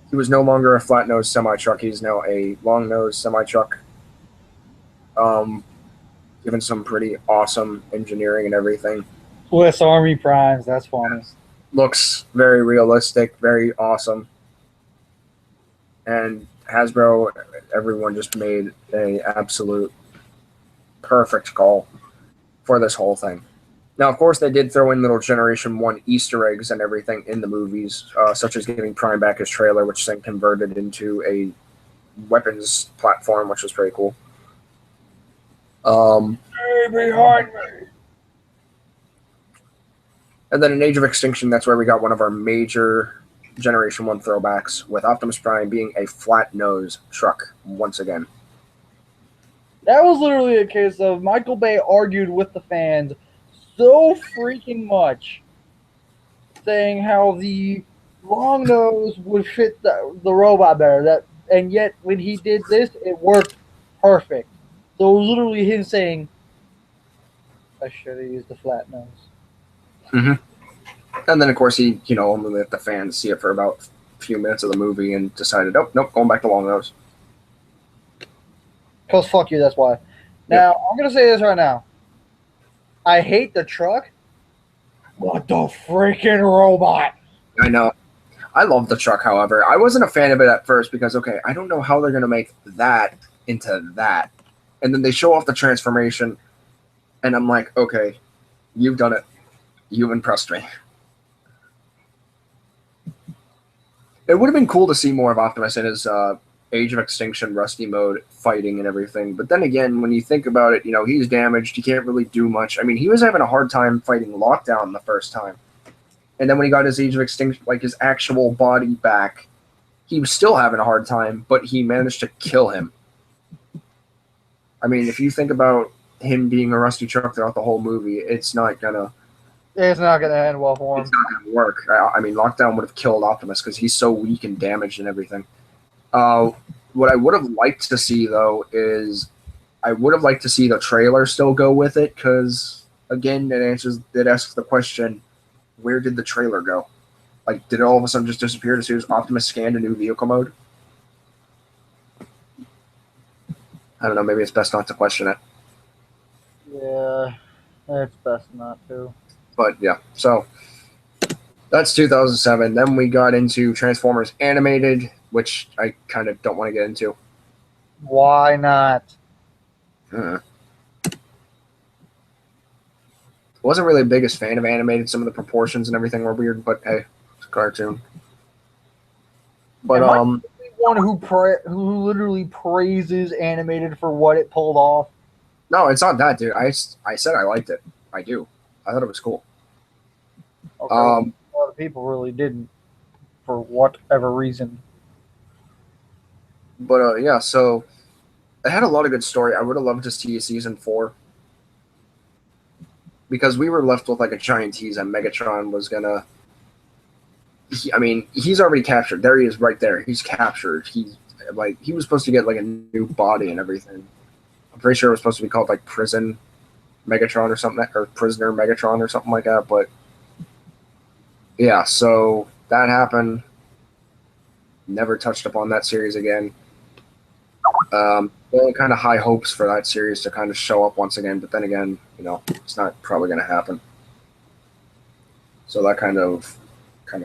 A: He was no longer a flat-nosed semi-truck. He's now a long-nosed semi-truck. Given some pretty awesome engineering and everything.
C: Swiss Army Primes, that's funny.
A: Looks very realistic, very awesome. And Hasbro, everyone just made an absolute perfect call for this whole thing. Now, of course, they did throw in little Generation 1 Easter eggs and everything in the movies, such as giving Prime back his trailer, which then converted into a weapons platform, which was pretty cool.
C: Hey, behind me.
A: And then in Age of Extinction, that's where we got one of our major Generation 1 throwbacks, with Optimus Prime being a flat-nose truck once again.
C: That was literally a case of Michael Bay argued with the fans so freaking much, saying how the long nose would fit the robot better. And yet when he did this, it worked perfect. So it was literally him saying, I should have used the flat nose.
A: Mm-hmm. And then, of course, he, only let the fans see it for about few minutes of the movie and decided, oh, nope, going back to long nose.
C: Because fuck you, that's why. Now, I'm going to say this right now. I hate the truck, but the freaking robot.
A: I know. I love the truck, however. I wasn't a fan of it at first because, okay, I don't know how they're going to make that into that. And then they show off the transformation, and I'm like, okay, you've done it. You've impressed me. It would have been cool to see more of Optimus in his Age of Extinction Rusty mode fighting and everything. But then again, when you think about it, he's damaged. He can't really do much. I mean, he was having a hard time fighting Lockdown the first time. And then when he got his Age of Extinction, like his actual body back, he was still having a hard time, but he managed to kill him. I mean, if you think about him being a rusty truck throughout the whole movie, it's not going to
C: end well for him.
A: It's not going to work. I mean, Lockdown would have killed Optimus because he's so weak and damaged and everything. What I would have liked to see, though, is I would have liked to see the trailer still go with it because, again, it asks the question, where did the trailer go? Like, did it all of a sudden just disappear as soon as Optimus scanned a new vehicle mode? I don't know. Maybe it's best not to question it.
C: Yeah, it's best not to.
A: But, yeah. So, that's 2007. Then we got into Transformers Animated, which I kind of don't want to get into.
C: Why not?
A: Wasn't really the biggest fan of animated. Some of the proportions and everything were weird, but hey, it's a cartoon. But
C: one who literally praises animated for what it pulled off.
A: No, it's not that, dude. I said I liked it. I do. I thought it was cool.
C: Okay. A lot of people really didn't, for whatever reason.
A: But yeah, so it had a lot of good story. I would have loved to see season 4. Because we were left with like a giant tease and Megatron was gonna. He's already captured. There he is, right there. He's captured. He was supposed to get like a new body and everything. I'm pretty sure it was supposed to be called like Prison Megatron or something, or Prisoner Megatron or something like that. But yeah, so that happened. Never touched upon that series again. Only kind of high hopes for that series to kind of show up once again, but then again, it's not probably going to happen. So that kind of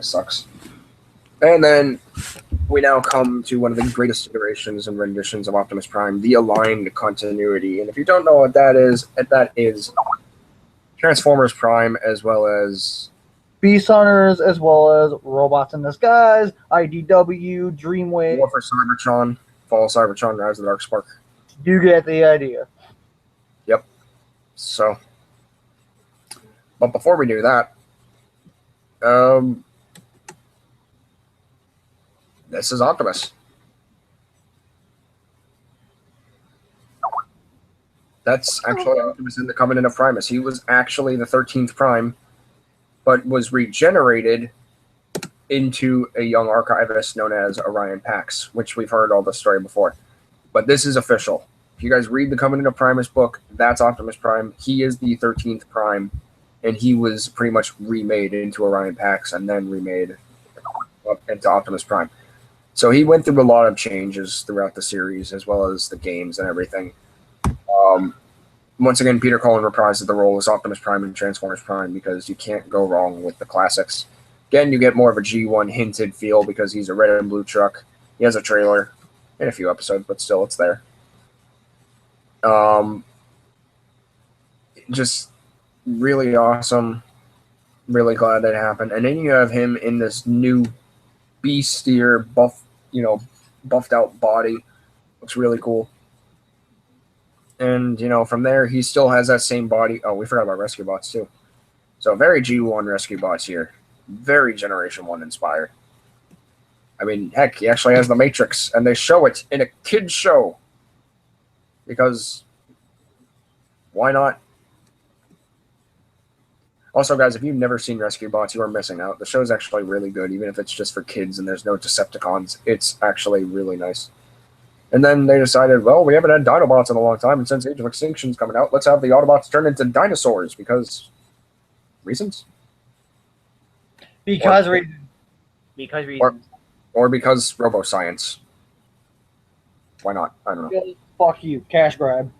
A: sucks. And then we now come to one of the greatest iterations and renditions of Optimus Prime, the aligned continuity. And if you don't know what that is Transformers Prime as well as
C: Beast Hunters, as well as Robots in Disguise, IDW, Dreamwave.
A: War for Cybertron, Fall of Cybertron, Rise of the Dark Spark.
C: You get the idea.
A: Yep. So, but before we do that, this is Optimus. That's actually Optimus in the Covenant of Primus. He was actually the 13th Prime, but was regenerated into a young archivist known as Orion Pax, which we've heard all the story before. But this is official. If you guys read the Covenant of Primus book, that's Optimus Prime. He is the 13th Prime, and he was pretty much remade into Orion Pax and then remade into Optimus Prime. So he went through a lot of changes throughout the series, as well as the games and everything. Once again, Peter Cullen reprises the role as Optimus Prime and Transformers Prime because you can't go wrong with the classics. Again, you get more of a G1 hinted feel because he's a red and blue truck. He has a trailer in a few episodes, but still, it's there. Just really awesome. Really glad that happened. And then you have him in this new beastier, buffed out body. Looks really cool. And, from there, he still has that same body. Oh, we forgot about Rescue Bots, too. So, very G1 Rescue Bots here. Very Generation 1 inspired. I mean, heck, he actually has the Matrix, and they show it in a kid's show. Because, why not? Also, guys, if you've never seen Rescue Bots, you are missing out. The show's actually really good, even if it's just for kids and there's no Decepticons. It's actually really nice. And then they decided, well, we haven't had Dinobots in a long time, and since Age of Extinction's coming out, let's have the Autobots turn into dinosaurs, because reasons?
C: Because reasons.
A: Or because Robo-Science. Why not? I don't know.
C: Fuck you, cash grab.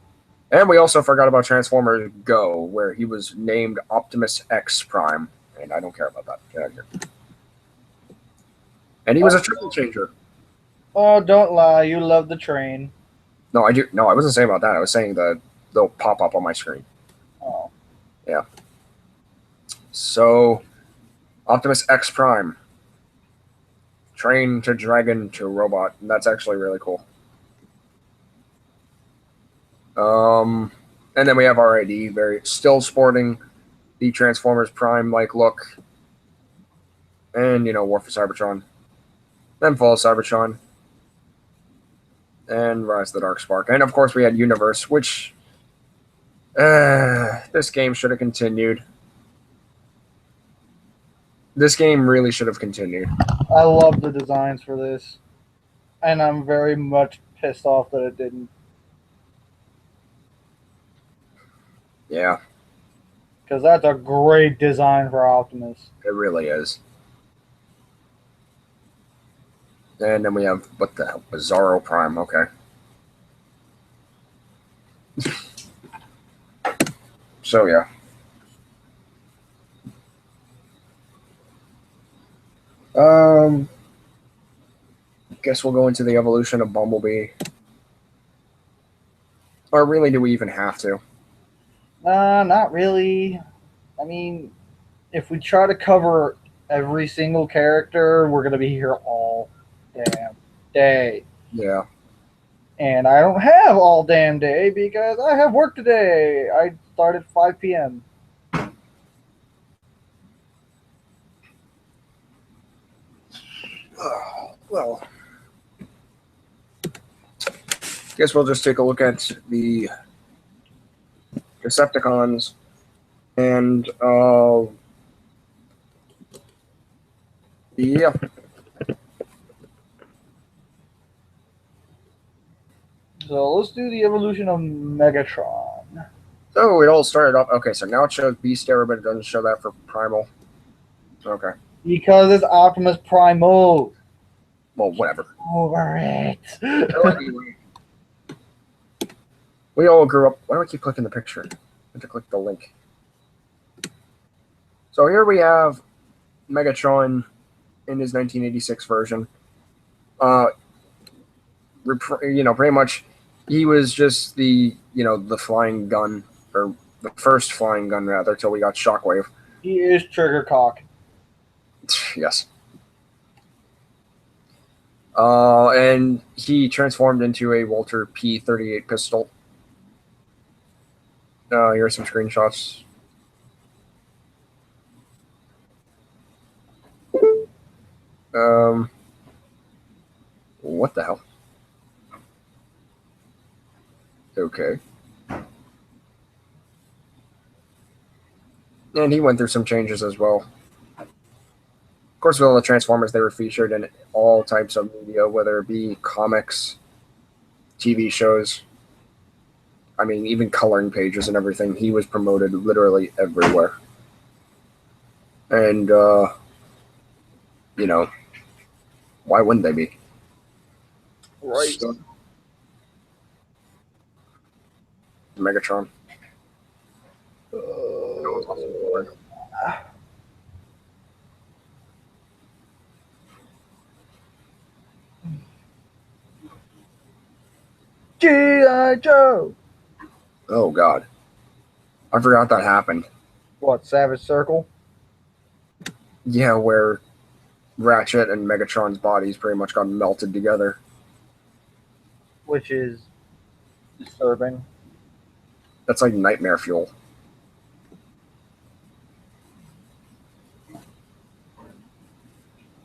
A: And we also forgot about Transformers Go, where he was named Optimus X Prime. And I don't care about that. Get out of here. And he was a triple changer.
C: Oh, don't lie, you love the train.
A: No, I do. No, I wasn't saying about that. I was saying that they'll pop up on my screen.
C: Oh.
A: Yeah. So, Optimus X Prime. Train to dragon to robot. And that's actually really cool. And then we have RID, very still sporting the Transformers Prime-like look. And, War for Cybertron. Then Fall of Cybertron. And Rise of the Dark Spark. And, of course, we had Universe, which this game should have continued. This game really should have continued.
C: I love the designs for this. And I'm very much pissed off that it didn't.
A: Yeah.
C: Because that's a great design for Optimus.
A: It really is. And then we have, what the hell? Bizarro Prime, okay. So, yeah. Guess we'll go into the evolution of Bumblebee. Or really, do we even have to?
C: Not really. I mean, if we try to cover every single character, we're going to be here all damn day.
A: Yeah.
C: And I don't have all damn day because I have work today. I start at 5 p.m.
A: Well, guess we'll just take a look at the Decepticons and yeah.
C: So let's do the evolution of Megatron.
A: So it all started off. Okay, so now it shows Beast Era, but it doesn't show that for Primal. Okay.
C: Because it's Optimus Primal.
A: Well, whatever.
C: Over it.
A: Anyway, we all grew up. Why do I keep clicking the picture? I have to click the link. So here we have Megatron in his 1986 version. Pretty much, he was just the the flying gun, or the first flying gun rather, till we got Shockwave.
C: He is Trigger Cock.
A: Yes. And he transformed into a Walter P-38 pistol. Here are some screenshots. What the hell? Okay. And he went through some changes as well. Of course, with all the Transformers, they were featured in all types of media, whether it be comics, TV shows. I mean, even coloring pages and everything. He was promoted literally everywhere. And, why wouldn't they be?
C: Right.
A: So, Megatron.
C: G.I. Joe.
A: Oh, God. I forgot that happened.
C: What, Savage Circle?
A: Yeah, where Ratchet and Megatron's bodies pretty much got melted together.
C: Which is disturbing.
A: That's like nightmare fuel.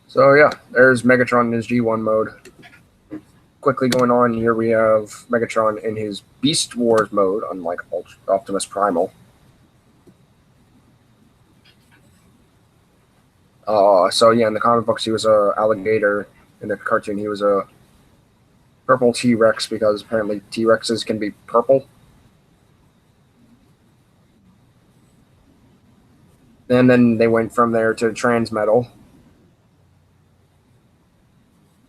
A: So yeah, there's Megatron in his G1 mode. Quickly going on, here we have Megatron in his Beast Wars mode, unlike Optimus Primal. So yeah, in the comic books, he was a alligator. In the cartoon, he was a purple T-Rex, because apparently T-Rexes can be purple. And then they went from there to Transmetal.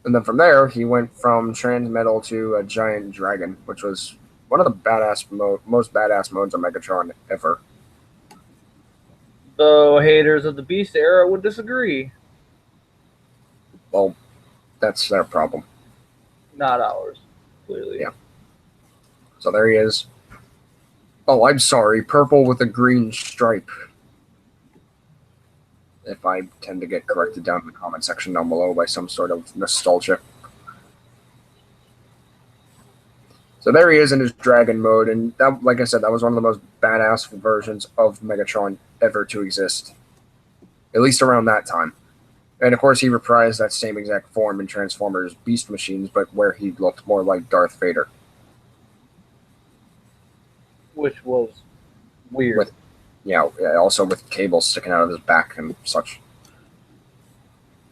A: And then from there, he went from Transmetal to a Giant Dragon, which was one of the most badass modes of Megatron ever.
C: So haters of the Beast era would disagree.
A: Well, that's their problem.
C: Not ours, clearly.
A: Yeah. So there he is. Oh, I'm sorry, purple with a green stripe. If I tend to get corrected down in the comment section down below by some sort of nostalgia. So there he is in his dragon mode, and that, like I said, that was one of the most badass versions of Megatron ever to exist. At least around that time. And of course he reprised that same exact form in Transformers Beast Machines, but where he looked more like Darth Vader.
C: Which was weird.
A: With, also with cables sticking out of his back and such.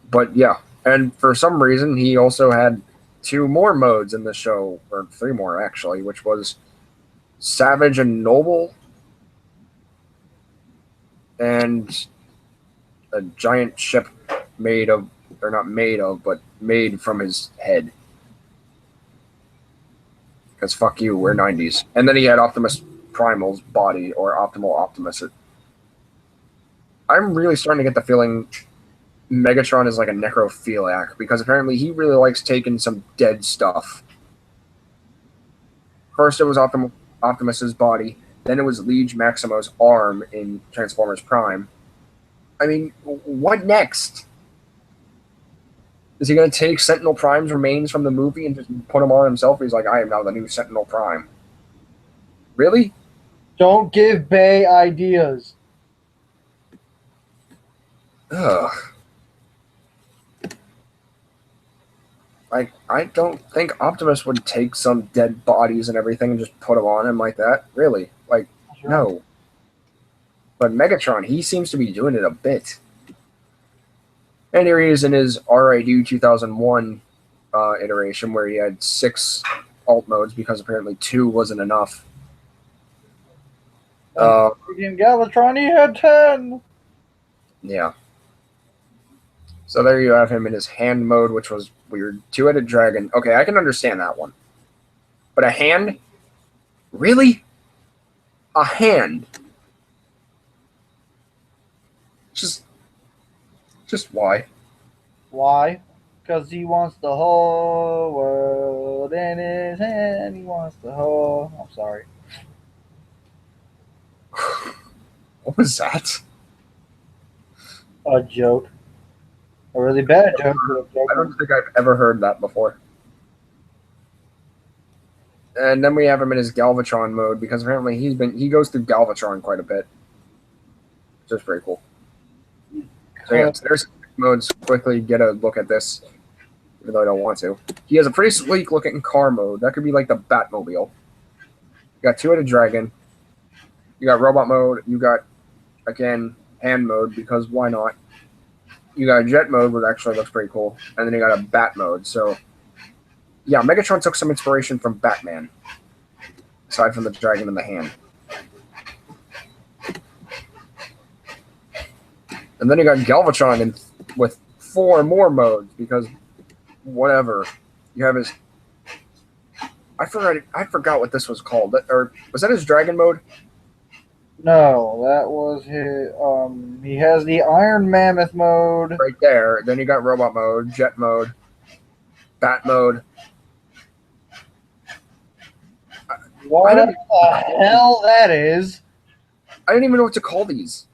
A: But yeah, and for some reason he also had 2 more modes in the show, or 3 more actually, which was Savage and Noble, and a giant ship made of, or not made of, but made from his head. Because fuck you, we're 90s. And then he had Optimus Primal's body, or Optimal Optimus. I'm really starting to get the feeling Megatron is like a necrophiliac, because apparently he really likes taking some dead stuff. First it was Optimus's body, then it was Liege Maximo's arm in Transformers Prime. I mean, what next? Is he going to take Sentinel Prime's remains from the movie and just put them on himself? He's like, I am now the new Sentinel Prime. Really?
C: Don't give Bay ideas.
A: Ugh. I don't think Optimus would take some dead bodies and everything and just put them on him like that. Really? Like,
C: Sure.
A: no. But Megatron, he seems to be doing it a bit. And here he is in his RID 2001 iteration, where he had 6 alt modes because apparently 2 wasn't enough.
C: In Galvatron, he had 10.
A: Yeah. So there you have him in his hand mode, which was weird. 2-headed dragon. Okay, I can understand that one. But a hand? Really? A hand? Just why?
C: Why? Because he wants the whole world in his hand. He wants the whole... I'm sorry.
A: What was that?
C: A joke. A really bad joke.
A: I don't think I've ever heard that before. And then we have him in his Galvatron mode, because apparently he goes through Galvatron quite a bit. Which is pretty cool. So yeah, so there's modes. Quickly get a look at this, even though I don't want to. He has a pretty sleek looking car mode. That could be like the Batmobile. You got 2-headed dragon. You got robot mode. You got, again, hand mode, because why not? You got a jet mode, which actually looks pretty cool. And then you got a bat mode. So, yeah, Megatron took some inspiration from Batman, aside from the dragon in the hand. And then you got Galvatron with 4 more modes, because whatever. You have his... I forgot what this was called. Or was that his dragon mode?
C: No, that was his. He has the Iron Mammoth mode.
A: Right there. Then you got robot mode, jet mode, bat mode.
C: What the hell that is?
A: I didn't even know what to call these.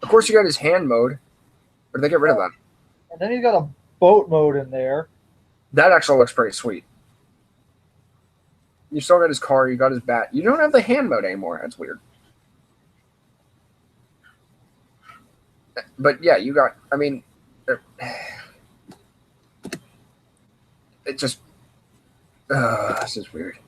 A: Of course, you got his hand mode. Or did they get rid of that?
C: And then he's got a boat mode in there.
A: That actually looks pretty sweet. You still got his car, you got his bat. You don't have the hand mode anymore. That's weird. But yeah, you got, I mean, it just, this is weird.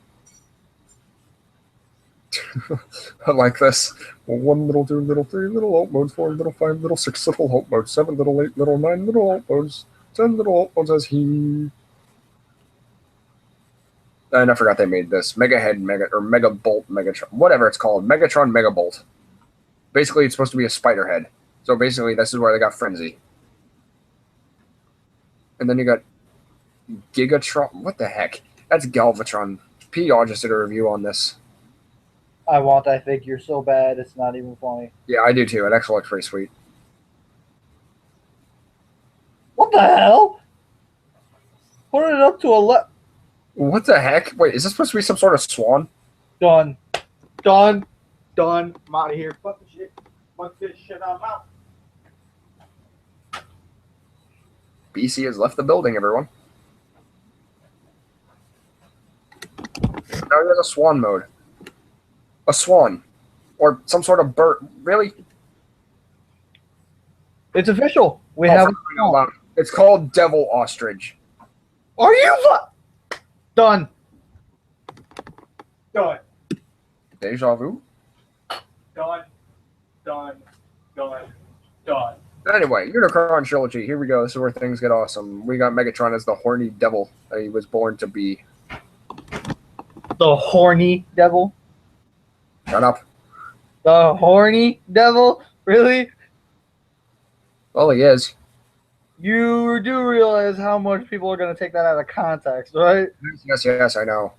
A: I like this. Well, 1 little, 2 little, 3 little alt modes, 4 little, 5 little, 6 little alt modes, 7 little, 8 little, 9 little alt modes, 10 little alt modes as he. And I forgot they made this. Mega Head, Mega Bolt, Megatron, whatever it's called. Megatron Mega Bolt. Basically, it's supposed to be a spider head. So basically, this is where they got Frenzy. And then you got Gigatron. What the heck? That's Galvatron. PR just did a review on this.
C: I want that figure so bad, it's not even funny.
A: Yeah, I do too. It actually looks pretty sweet.
C: What the hell? Put it up to a
A: What the heck? Wait, is this supposed to be some sort of swan?
C: Done. Done.
B: Done. I'm out of here. Fuck this shit. Fuck this shit. I'm out.
A: BC has left the building, everyone. Now he has a swan mode. A swan. Or some sort of bird. Really?
C: It's official. We have.
A: It's called Devil Ostrich.
C: Are you done?
B: Done.
A: Deja vu?
B: Done. Done. Done. Done.
A: Anyway, Unicron Trilogy. Here we go. This is where things get awesome. We got Megatron as the horny devil that he was born to be.
C: The horny devil?
A: Shut up.
C: The horny devil? Really?
A: Well, he is.
C: You do realize how much people are going to take that out of context, right?
A: Yes, I know.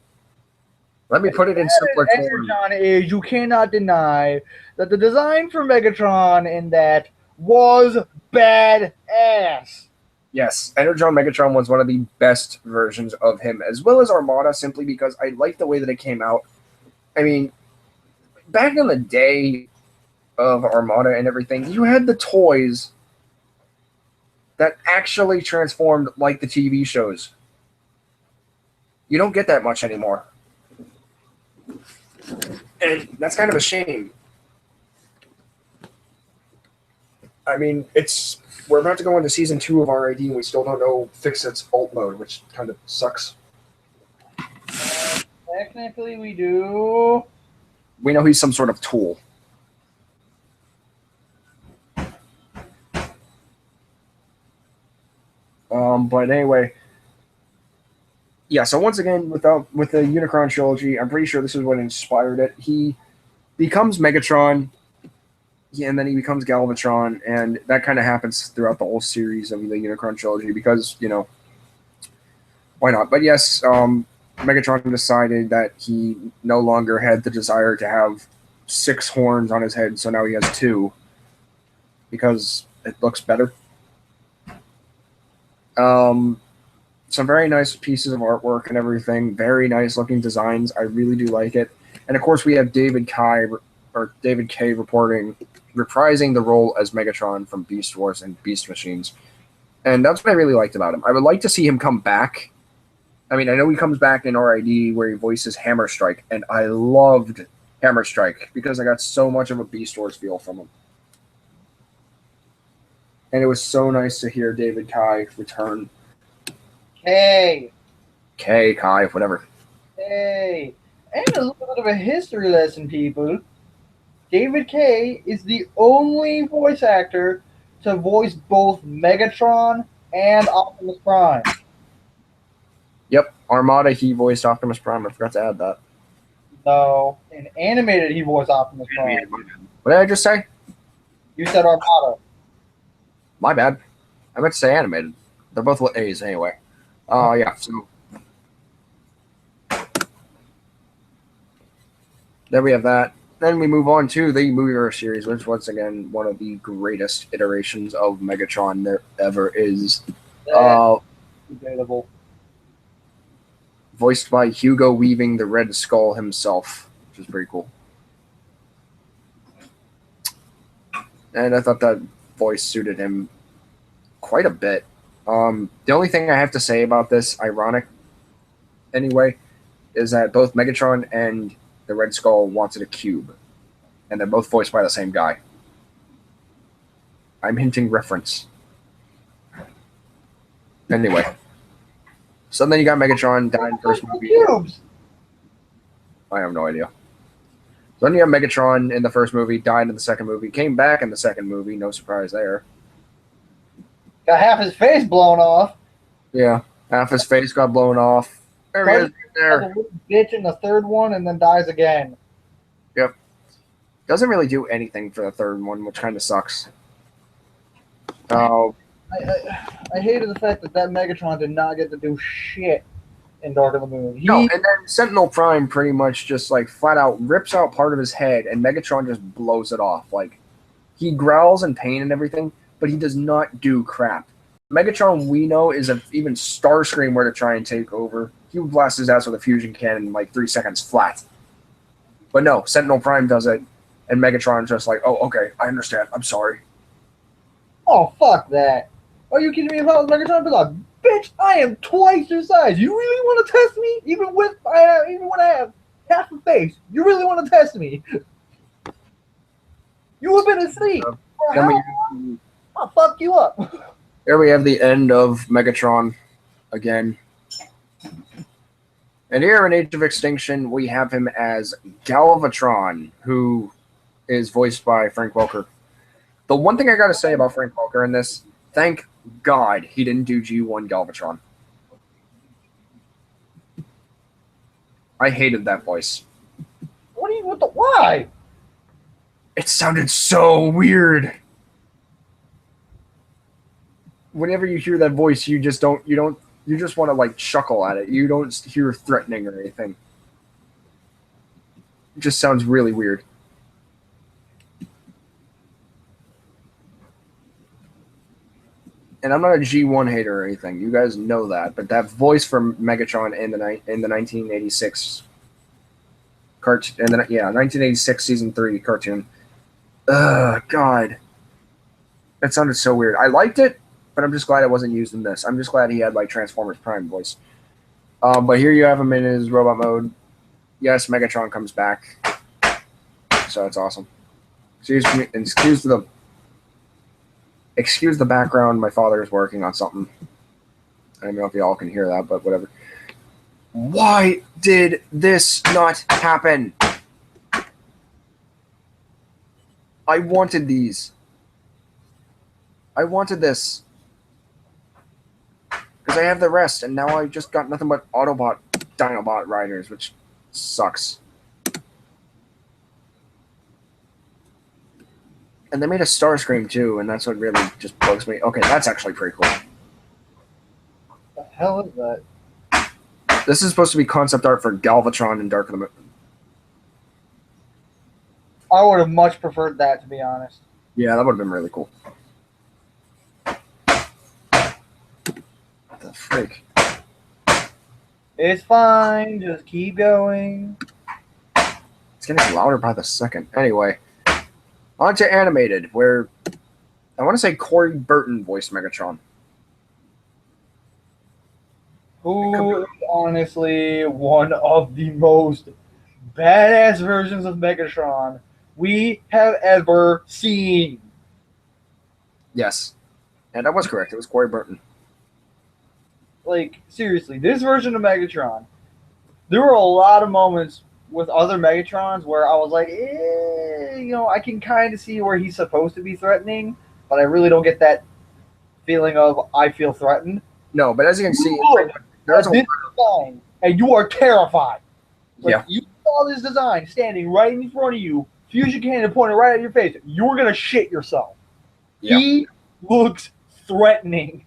A: Let me put it in simpler terms.
C: Energon age, you cannot deny that the design for Megatron in that was badass.
A: Yes, Energon Megatron was one of the best versions of him, as well as Armada, simply because I like the way that it came out. I mean, back in the day of Armada and everything, you had the toys that actually transformed like the TV shows. You don't get that much anymore. And that's kind of a shame. I mean, we're about to go into season 2 of RID and we still don't know Fixit's alt mode, which kind of sucks.
C: Technically, we do.
A: We know he's some sort of tool. But anyway, yeah. So once again, with the Unicron trilogy, I'm pretty sure this is what inspired it. He becomes Megatron, and then he becomes Galvatron, and that kind of happens throughout the whole series of the Unicron trilogy because why not? But yes, Megatron decided that he no longer had the desire to have 6 horns on his head, so now he has 2 because it looks better. Some very nice pieces of artwork and everything. Very nice looking designs. I really do like it. And of course, we have David K reprising the role as Megatron from Beast Wars and Beast Machines. And that's what I really liked about him. I would like to see him come back. I mean, I know he comes back in RID where he voices Hammer Strike, and I loved Hammer Strike because I got so much of a Beast Wars feel from him. And it was so nice to hear David Kai return.
C: Hey,
A: Kai, whatever.
C: hey. And a little bit of a history lesson, people. David K is the only voice actor to voice both Megatron and Optimus Prime.
A: Yep, Armada, he voiced Optimus Prime. I forgot to add that.
C: No, in animated, he voiced Optimus Prime.
A: What did I just say?
C: You said Armada.
A: My bad. I meant to say animated. They're both A's anyway. Yeah, so there we have that. Then we move on to the Movieverse series, which once again one of the greatest iterations of Megatron there ever is.
C: Debatable.
A: Voiced by Hugo Weaving, the Red Skull himself, which is pretty cool. And I thought that voice suited him quite a bit. The only thing I have to say about this, ironic anyway, is that both Megatron and the Red Skull wanted a cube. And they're both voiced by the same guy. I'm hinting reference. Anyway. So then you got Megatron died in the first movie.
C: Cubes.
A: I have no idea. So then you have Megatron in the first movie, died in the second movie, came back in the second movie, no surprise there.
C: Got half his face blown off.
A: Yeah, half his face got blown off. There he is, right there.
C: A little bitch in the third one and then dies again.
A: Yep. Doesn't really do anything for the third one, which kind of sucks.
C: I I hated the fact that Megatron did not get to do shit in Dark of the Moon.
A: No, and then Sentinel Prime pretty much just like flat out rips out part of his head, and Megatron just blows it off. Like he growls in pain and everything, but he does not do crap. Megatron, we know, is even Starscream were to try and take over, he would blast his ass with a fusion cannon in like 3 seconds flat. But no, Sentinel Prime does it, and Megatron's just like, oh, okay, I understand. I'm sorry.
C: Oh, fuck that. Are you kidding me? If I was Megatron, I'd be like, bitch, I am twice your size. You really want to test me? Even when I have half a face, you really want to test me? You have been asleep. I'll fuck you up.
A: Here we have the end of Megatron again. And here in Age of Extinction, we have him as Galvatron, who is voiced by Frank Welker. The one thing I gotta say about Frank Welker in this, thank God he didn't do G1 Galvatron. I hated that voice.
C: Why?
A: It sounded so weird. Whenever you hear that voice, you just want to like chuckle at it. You don't hear threatening or anything. It just sounds really weird. And I'm not a G1 hater or anything. You guys know that. But that voice from Megatron in the 1986 cartoon, 1986 season 3 cartoon. God, that sounded so weird. I liked it, but I'm just glad it wasn't used in this. I'm just glad he had like Transformers Prime voice. But here you have him in his robot mode. Yes, Megatron comes back, so it's awesome. Excuse the background. My father is working on something. I don't know if y'all can hear that, but whatever. Why did this not happen? I wanted these. I wanted this. Because I have the rest, and now I just got nothing but Autobot Dinobot riders, which sucks. And they made a Starscream too, and that's what really just bugs me. Okay, that's actually pretty cool.
C: What the hell is that?
A: This is supposed to be concept art for Galvatron and Dark of the Moon.
C: I would have much preferred that, to be honest.
A: Yeah, that would have been really cool. What the freak?
C: It's fine. Just keep going.
A: It's getting louder by the second. Anyway, on to animated, where I want to say Corey Burton voiced Megatron.
C: Who is honestly one of the most badass versions of Megatron we have ever seen.
A: Yes. And that was correct. It was Corey Burton.
C: Like, seriously, this version of Megatron, there were a lot of moments with other Megatrons where I was like, I can kind of see where he's supposed to be threatening, but I really don't get that feeling of I feel threatened.
A: No, but as you can see,
C: there's this design, and you are terrified. Like,
A: yeah.
C: You saw this design standing right in front of you, fusion cannon pointed right at your face. You're going to shit yourself.
A: Yeah.
C: He looks threatening.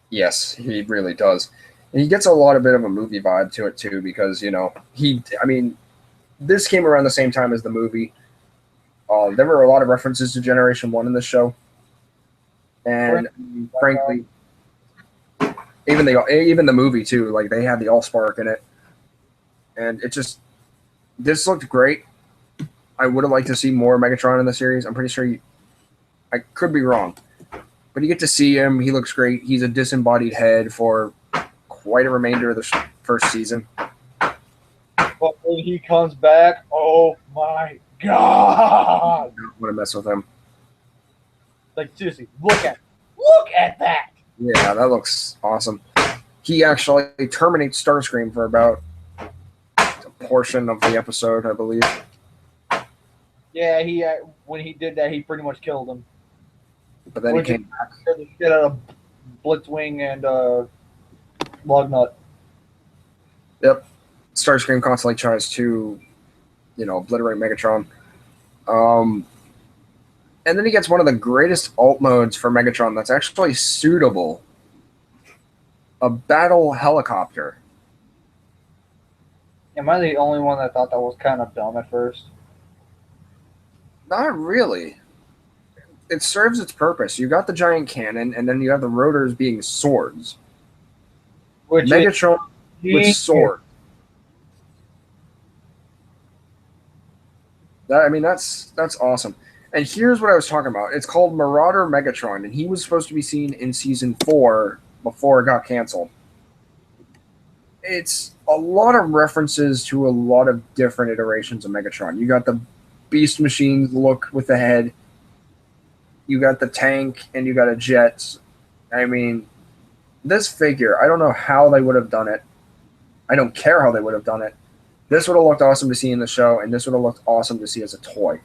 A: Yes, he really does. And he gets a lot of bit of a movie vibe to it too, because this came around the same time as the movie. There were a lot of references to Generation 1 in this show. And frankly, even the movie too, like they had the Allspark in it. And this looked great. I would have liked to see more Megatron in the series. I'm pretty sure I could be wrong. But you get to see him. He looks great. He's a disembodied head for quite a remainder of the first season.
C: But when he comes back, oh my God!
A: I don't want to mess with him.
C: Like, seriously, look at that!
A: Yeah, that looks awesome. He actually terminates Starscream for about a portion of the episode, I believe.
C: Yeah, when he did that, he pretty much killed him.
A: But then he came back.
C: The shit out of Blitzwing and Lugnut.
A: Yep. Starscream constantly tries to, obliterate Megatron. And And then he gets one of the greatest alt modes for Megatron that's actually suitable. A battle helicopter.
C: Am I the only one that thought that was kind of dumb at first?
A: Not really. It serves its purpose. You got the giant cannon, and then you have the rotors being swords.
C: Which
A: Megatron with sword. That's awesome. And here's what I was talking about. It's called Marauder Megatron, and he was supposed to be seen in Season 4 before it got canceled. It's a lot of references to a lot of different iterations of Megatron. You got the Beast Machines look with the head. You got the tank, and you got a jet. I mean, this figure, I don't know how they would have done it. I don't care how they would have done it. This would have looked awesome to see in the show, and this would have looked awesome to see as a toy.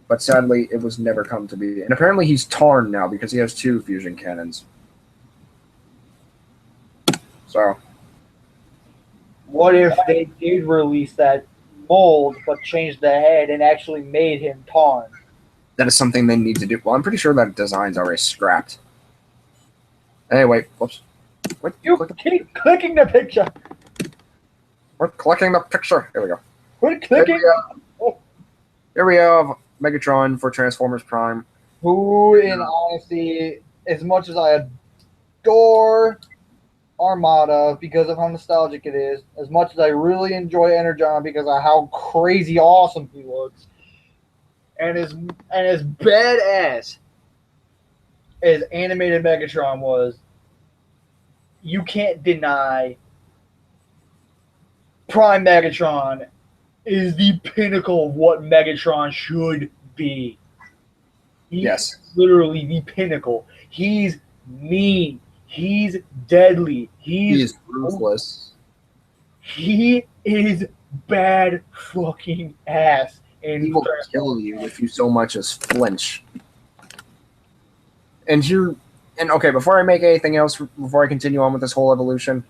A: But sadly, it was never come to be. And apparently he's Tarn now because he has 2 fusion cannons. So.
C: What if they did release that mold, but changed the head and actually made him Tarn?
A: That is something they need to do. Well, I'm pretty sure that design's already scrapped. Anyway, whoops. What?
C: You keep clicking the picture.
A: We're clicking the picture. Here we go.
C: Quit clicking.
A: Here we have Megatron for Transformers Prime.
C: Who, in honesty, as much as I adore Armada because of how nostalgic it is, as much as I really enjoy Energon because of how crazy awesome he looks, and as badass as animated Megatron was, you can't deny Prime Megatron is the pinnacle of what Megatron should be. He's literally the pinnacle. He's mean. He's deadly. He's
A: ruthless.
C: He is bad fucking ass. And
A: he will kill you if you so much as flinch. And okay, before I make anything else, before I continue on with this whole evolution,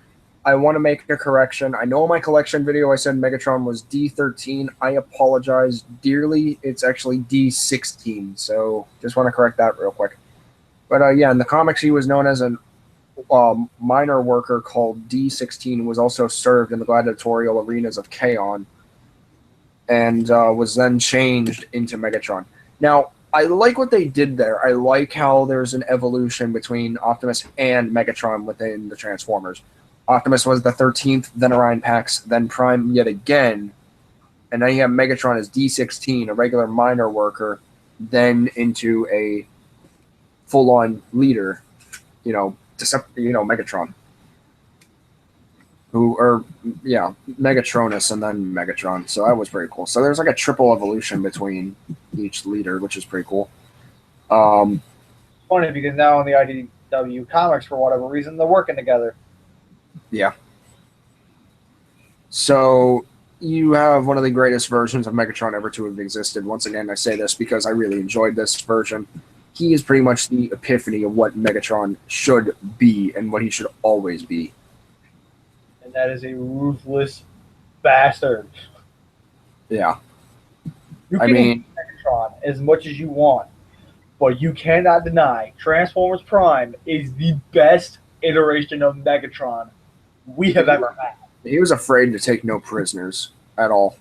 A: I want to make a correction. I know in my collection video I said Megatron was D13. I apologize dearly. It's actually D16. So just want to correct that real quick. But yeah, in the comics he was known as a minor worker called D16, who was also served in the gladiatorial arenas of Kaon, and was then changed into Megatron. Now, I like what they did there. I like how there's an evolution between Optimus and Megatron within the Transformers. Optimus was the 13th, then Orion Pax, then Prime yet again, and then you have Megatron as D16, a regular minor worker, then into a full-on leader, Megatron. Megatronus and then Megatron. So that was pretty cool. So there's like a triple evolution between each leader, which is pretty cool.
C: Funny because now in the IDW comics, for whatever reason, they're working together.
A: Yeah. So you have one of the greatest versions of Megatron ever to have existed. Once again, I say this because I really enjoyed this version. He is pretty much the epiphany of what Megatron should be and what he should always be.
C: And that is a ruthless bastard.
A: Yeah.
C: You can hate Megatron as much as you want, but you cannot deny Transformers Prime is the best iteration of Megatron we have ever had.
A: He was afraid to take no prisoners at all.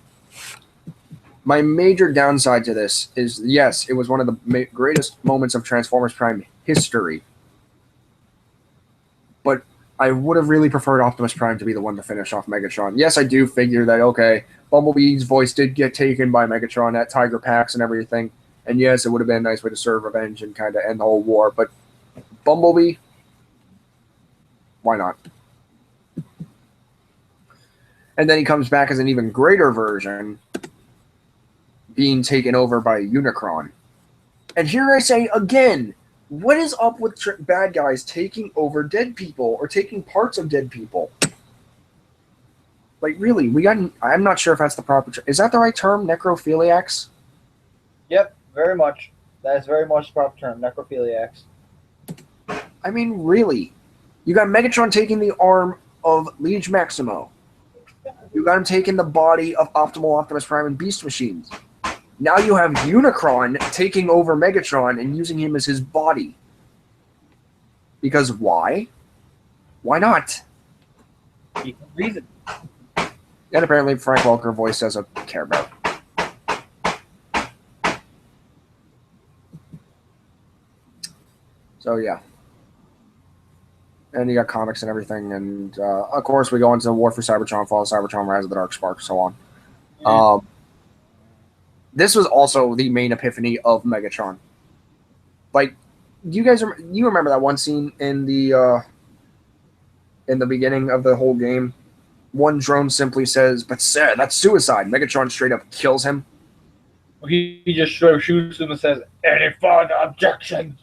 A: My major downside to this is, yes, it was one of the greatest moments of Transformers Prime history. But I would have really preferred Optimus Prime to be the one to finish off Megatron. Yes, I do figure that, okay, Bumblebee's voice did get taken by Megatron at Tiger Pax and everything. And yes, it would have been a nice way to serve revenge and kind of end the whole war. But Bumblebee, why not? And then he comes back as an even greater version, being taken over by Unicron. And here I say again, what is up with bad guys taking over dead people or taking parts of dead people? Like, really, I'm not sure if that's the proper term. Is that the right term, necrophiliacs?
C: Yep, very much. That is very much the proper term, necrophiliacs.
A: I mean, really. You got Megatron taking the arm of Liege Maximo. You got him taking the body of Optimal Optimus Prime and Beast Machines. Now you have Unicron taking over Megatron and using him as his body. Because why? Why not?
C: Reason.
A: And apparently Frank Welker voice doesn't care about. So yeah. And you got comics and everything, and of course we go into War for Cybertron, Fall of Cybertron, Rise of the Dark Spark, so on. This was also the main epiphany of Megatron. Like, you remember that one scene in the beginning of the whole game? One drone simply says, "But sir, that's suicide." Megatron straight up kills him.
C: He just straight up shoots him and says, "Any further objections?"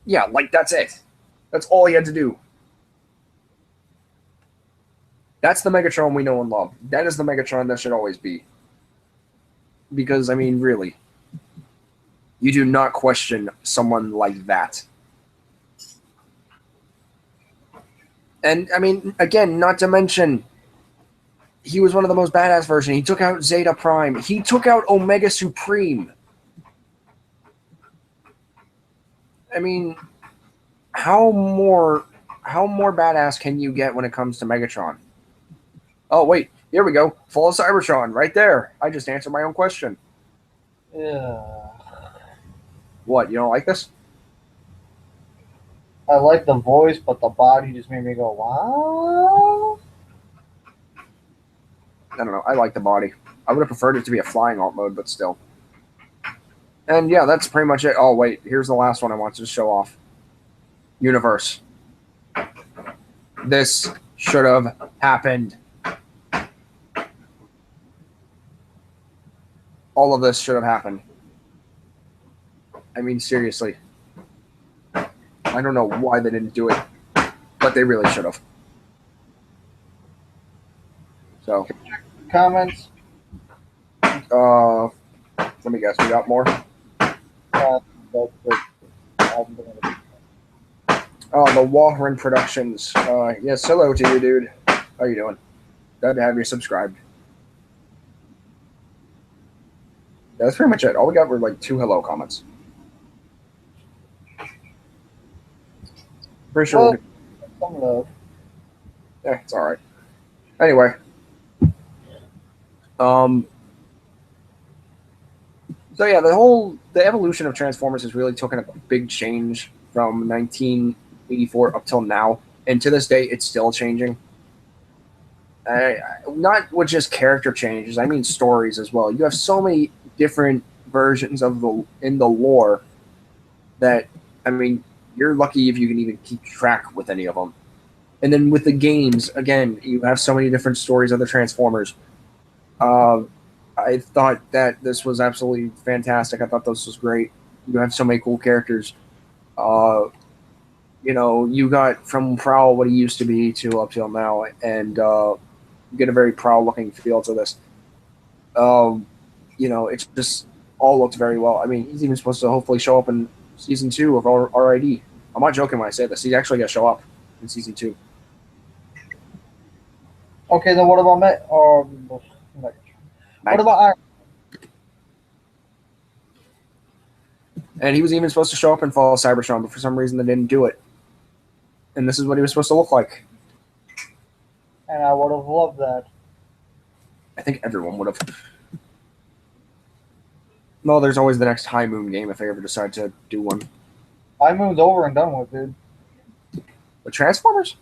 A: Yeah, like that's it. That's all he had to do. That's the Megatron we know and love. That is the Megatron that should always be. Because, I mean, really, you do not question someone like that. And, I mean, again, not to mention, he was one of the most badass versions. He took out Zeta Prime. He took out Omega Supreme. I mean, how more badass can you get when it comes to Megatron? Oh, wait. Here we go. Fall of Cybertron, right there. I just answered my own question.
C: Yeah.
A: What, you don't like this?
C: I like the voice, but the body just made me go, wow.
A: I don't know. I like the body. I would have preferred it to be a flying alt mode, but still. And yeah, that's pretty much it. Oh, wait. Here's the last one I want to show off. Universe. This should have happened. All of this should have happened. I mean, seriously. I don't know why they didn't do it, but they really should have. So,
C: Comments?
A: let me guess. We got more?
C: Uh,
A: The Warren Productions. Yes, hello to you, dude. How you doing? Glad to have you subscribed. Yeah, that's pretty much it. All we got were like 2 hello comments. Pretty sure.
C: Some love.
A: Yeah, it's all right. Anyway, so yeah, the evolution of Transformers has really taken a big change from 1984 up till now, and to this day, it's still changing. Not with just character changes, I mean stories as well. You have so many different versions of in the lore that, I mean, you're lucky if you can even keep track with any of them. And then with the games, again, you have so many different stories of the Transformers. I thought that this was absolutely fantastic. I thought this was great. You have so many cool characters. You know, you got from Prowl what he used to be to up till now, and you get a very Prowl-looking feel to this. You know, it's just all looked very well. I mean, he's even supposed to hopefully show up in Season 2 of RID. I'm not joking when I say this. He's actually going to show up in Season 2.
C: Okay, then what about what about Iron?
A: And he was even supposed to show up in Fall of Cybertron, but for some reason they didn't do it. And this is what he was supposed to look like.
C: And I would have loved that.
A: I think everyone would have. No, there's always the next High Moon game if they ever decide to do one.
C: High Moon's over and done with, dude.
A: The Transformers?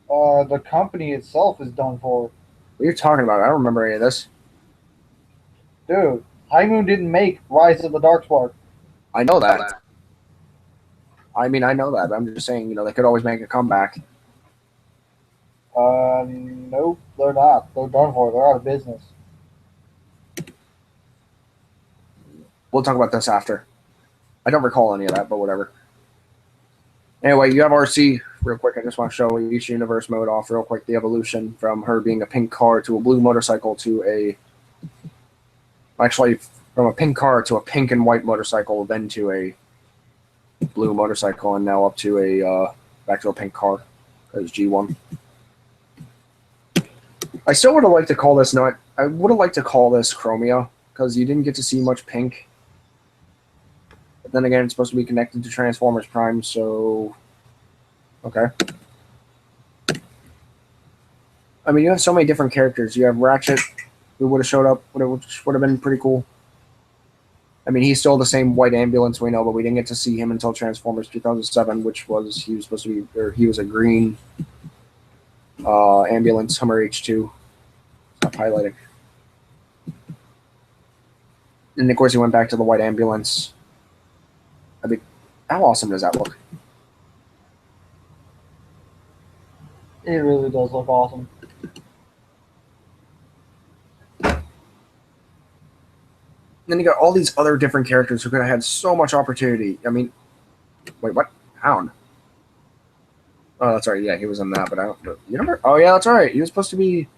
C: The company itself is done for.
A: What are you talking about? I don't remember any of this.
C: Dude, High Moon didn't make Rise of the Dark Spark.
A: I know that. I mean, I know that. I'm just saying, you know, they could always make a comeback.
C: Nope, they're not. They're done for. They're out of business.
A: We'll talk about this after. I don't recall any of that, but whatever. Anyway, you have RC. Real quick, I just want to show each universe mode off real quick. The evolution from her being a pink car to a blue motorcycle to a... Actually, from a pink car to a pink and white motorcycle, then to a blue motorcycle, and now up to a back to a pink car. As G1. I still would have liked to call this not. I would have liked to call this Chromia, because you didn't get to see much pink. But then again, it's supposed to be connected to Transformers Prime, so okay. I mean, you have so many different characters. You have Ratchet, who would have showed up, which would have been pretty cool. I mean, he's still the same white ambulance we know, but we didn't get to see him until Transformers 2007, which was he was supposed to be, or he was a green ambulance Hummer H2. Stop highlighting. And of course, he went back to the white ambulance. I mean, how awesome does that look?
C: It really does look awesome.
A: And then you got all these other different characters who could have had so much opportunity. I mean, wait, what? Hound? Oh, that's right. Yeah, he was in that, but I don't. You remember? Oh, yeah, that's right. He was supposed to be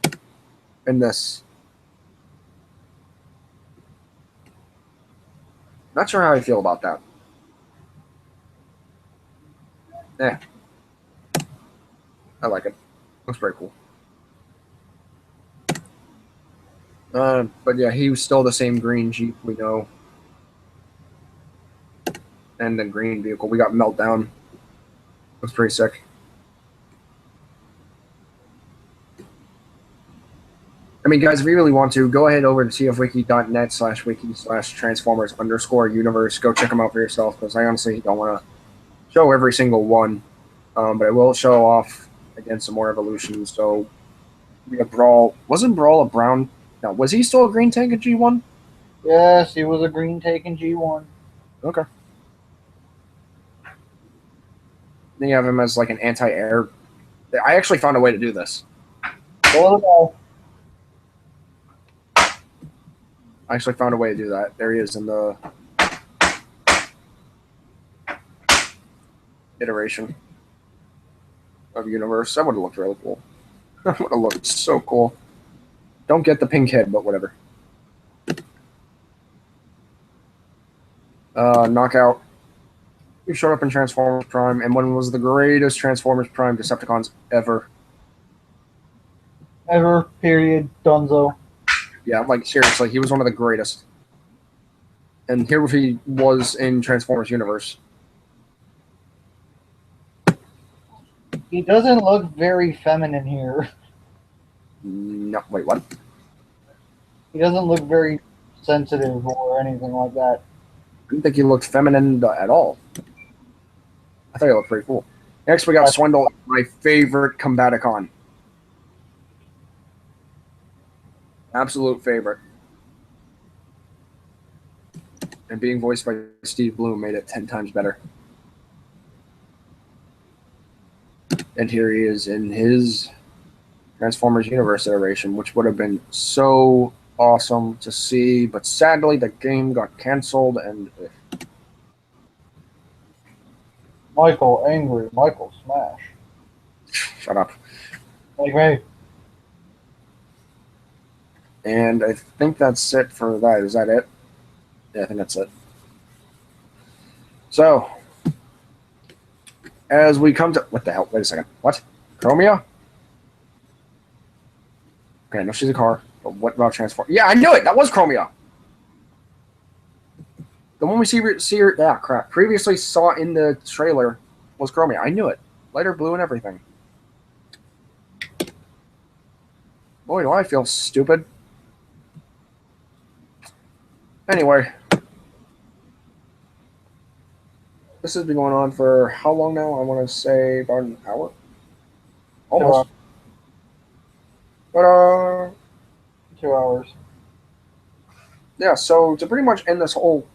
A: in this. Not sure how I feel about that. Yeah, I like it. Looks very cool. But yeah, he was still the same green Jeep we know. And then green vehicle. We got Meltdown. Looks pretty sick. I mean, guys, if you really want to, go ahead over to tfwiki.net/wiki/transformers_universe. Go check them out for yourself, because I honestly don't want to show every single one. But I will show off, again, some more evolutions. So we have Brawl. Wasn't Brawl a brown? No, was he still a green tank in G1?
C: Yes, he was a green tank in G1.
A: Okay. Then you have him as like an anti-air. I actually found a way to do this.
C: Oh,
A: I actually found a way to do that. There he is in the iteration of Universe. That would have looked really cool. That would have looked so cool. Don't get the pink head, but whatever. Knockout. He showed up in Transformers Prime, and one was the greatest Transformers Prime Decepticons ever.
C: Ever, period, Dunzo.
A: Yeah, like seriously, he was one of the greatest. And here he was in Transformers Universe.
C: He doesn't look very feminine here.
A: No, wait, what?
C: He doesn't look very sensitive or anything like that.
A: I didn't think he looked feminine at all. I thought he looked pretty cool. Next, we got Swindle, my favorite Combaticon. Absolute favorite. And being voiced by Steve Bloom made it 10 times better. And here he is in his Transformers Universe iteration, which would have been so awesome to see, but sadly the game got canceled and
C: Michael angry, Michael smash.
A: shut up.
C: Like me.
A: And I think that's it for that. Is that it? Yeah, I think that's it. So, as we come to... What the hell? Wait a second. What? Chromia? Okay, I know she's a car, but what about Transform? Yeah, I knew it! That was Chromia! The one we see her... Yeah, crap. Previously saw in the trailer was Chromia. I knew it. Lighter blue and everything. Boy, do I feel stupid. Anyway, this has been going on for how long now? I want to say about an hour. Almost.
C: 2 hours.
A: Yeah, so to pretty much end this whole,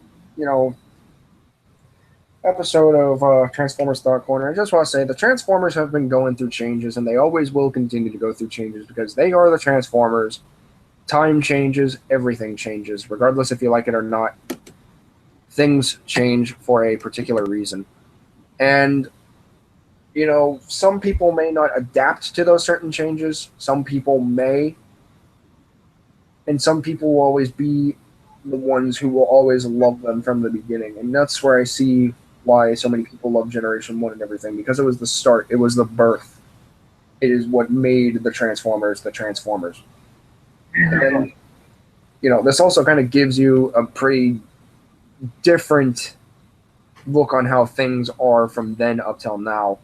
A: episode of Transformers Thought Corner, I just want to say the Transformers have been going through changes, and they always will continue to go through changes because they are the Transformers. Time changes, everything changes, regardless if you like it or not. Things change for a particular reason. And, some people may not adapt to those certain changes. Some people may. And some people will always be the ones who will always love them from the beginning. And that's where I see why so many people love Generation 1 and everything, because it was the start. It was the birth. It is what made the Transformers the Transformers. And this also kind of gives you a pretty different look on how things are from then up till now.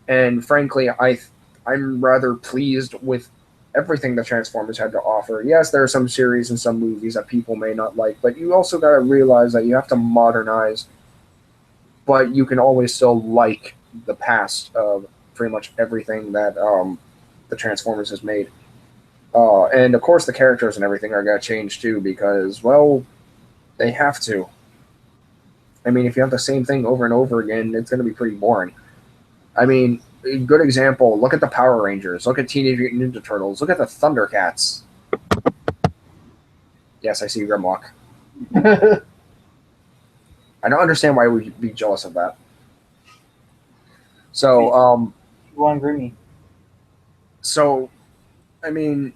A: And frankly, I'm rather pleased with everything the Transformers had to offer. Yes, there are some series and some movies that people may not like, but you also got to realize that you have to modernize, but you can always still like the past of pretty much everything that the Transformers has made. And of course, the characters and everything are going to change too because, well, they have to. I mean, if you have the same thing over and over again, it's going to be pretty boring. I mean, a good example, look at the Power Rangers, look at Teenage Mutant Ninja Turtles, look at the Thundercats. Yes, I see Grimlock. I don't understand why we'd be jealous of that. So,
C: One Grimmy.
A: So, I mean,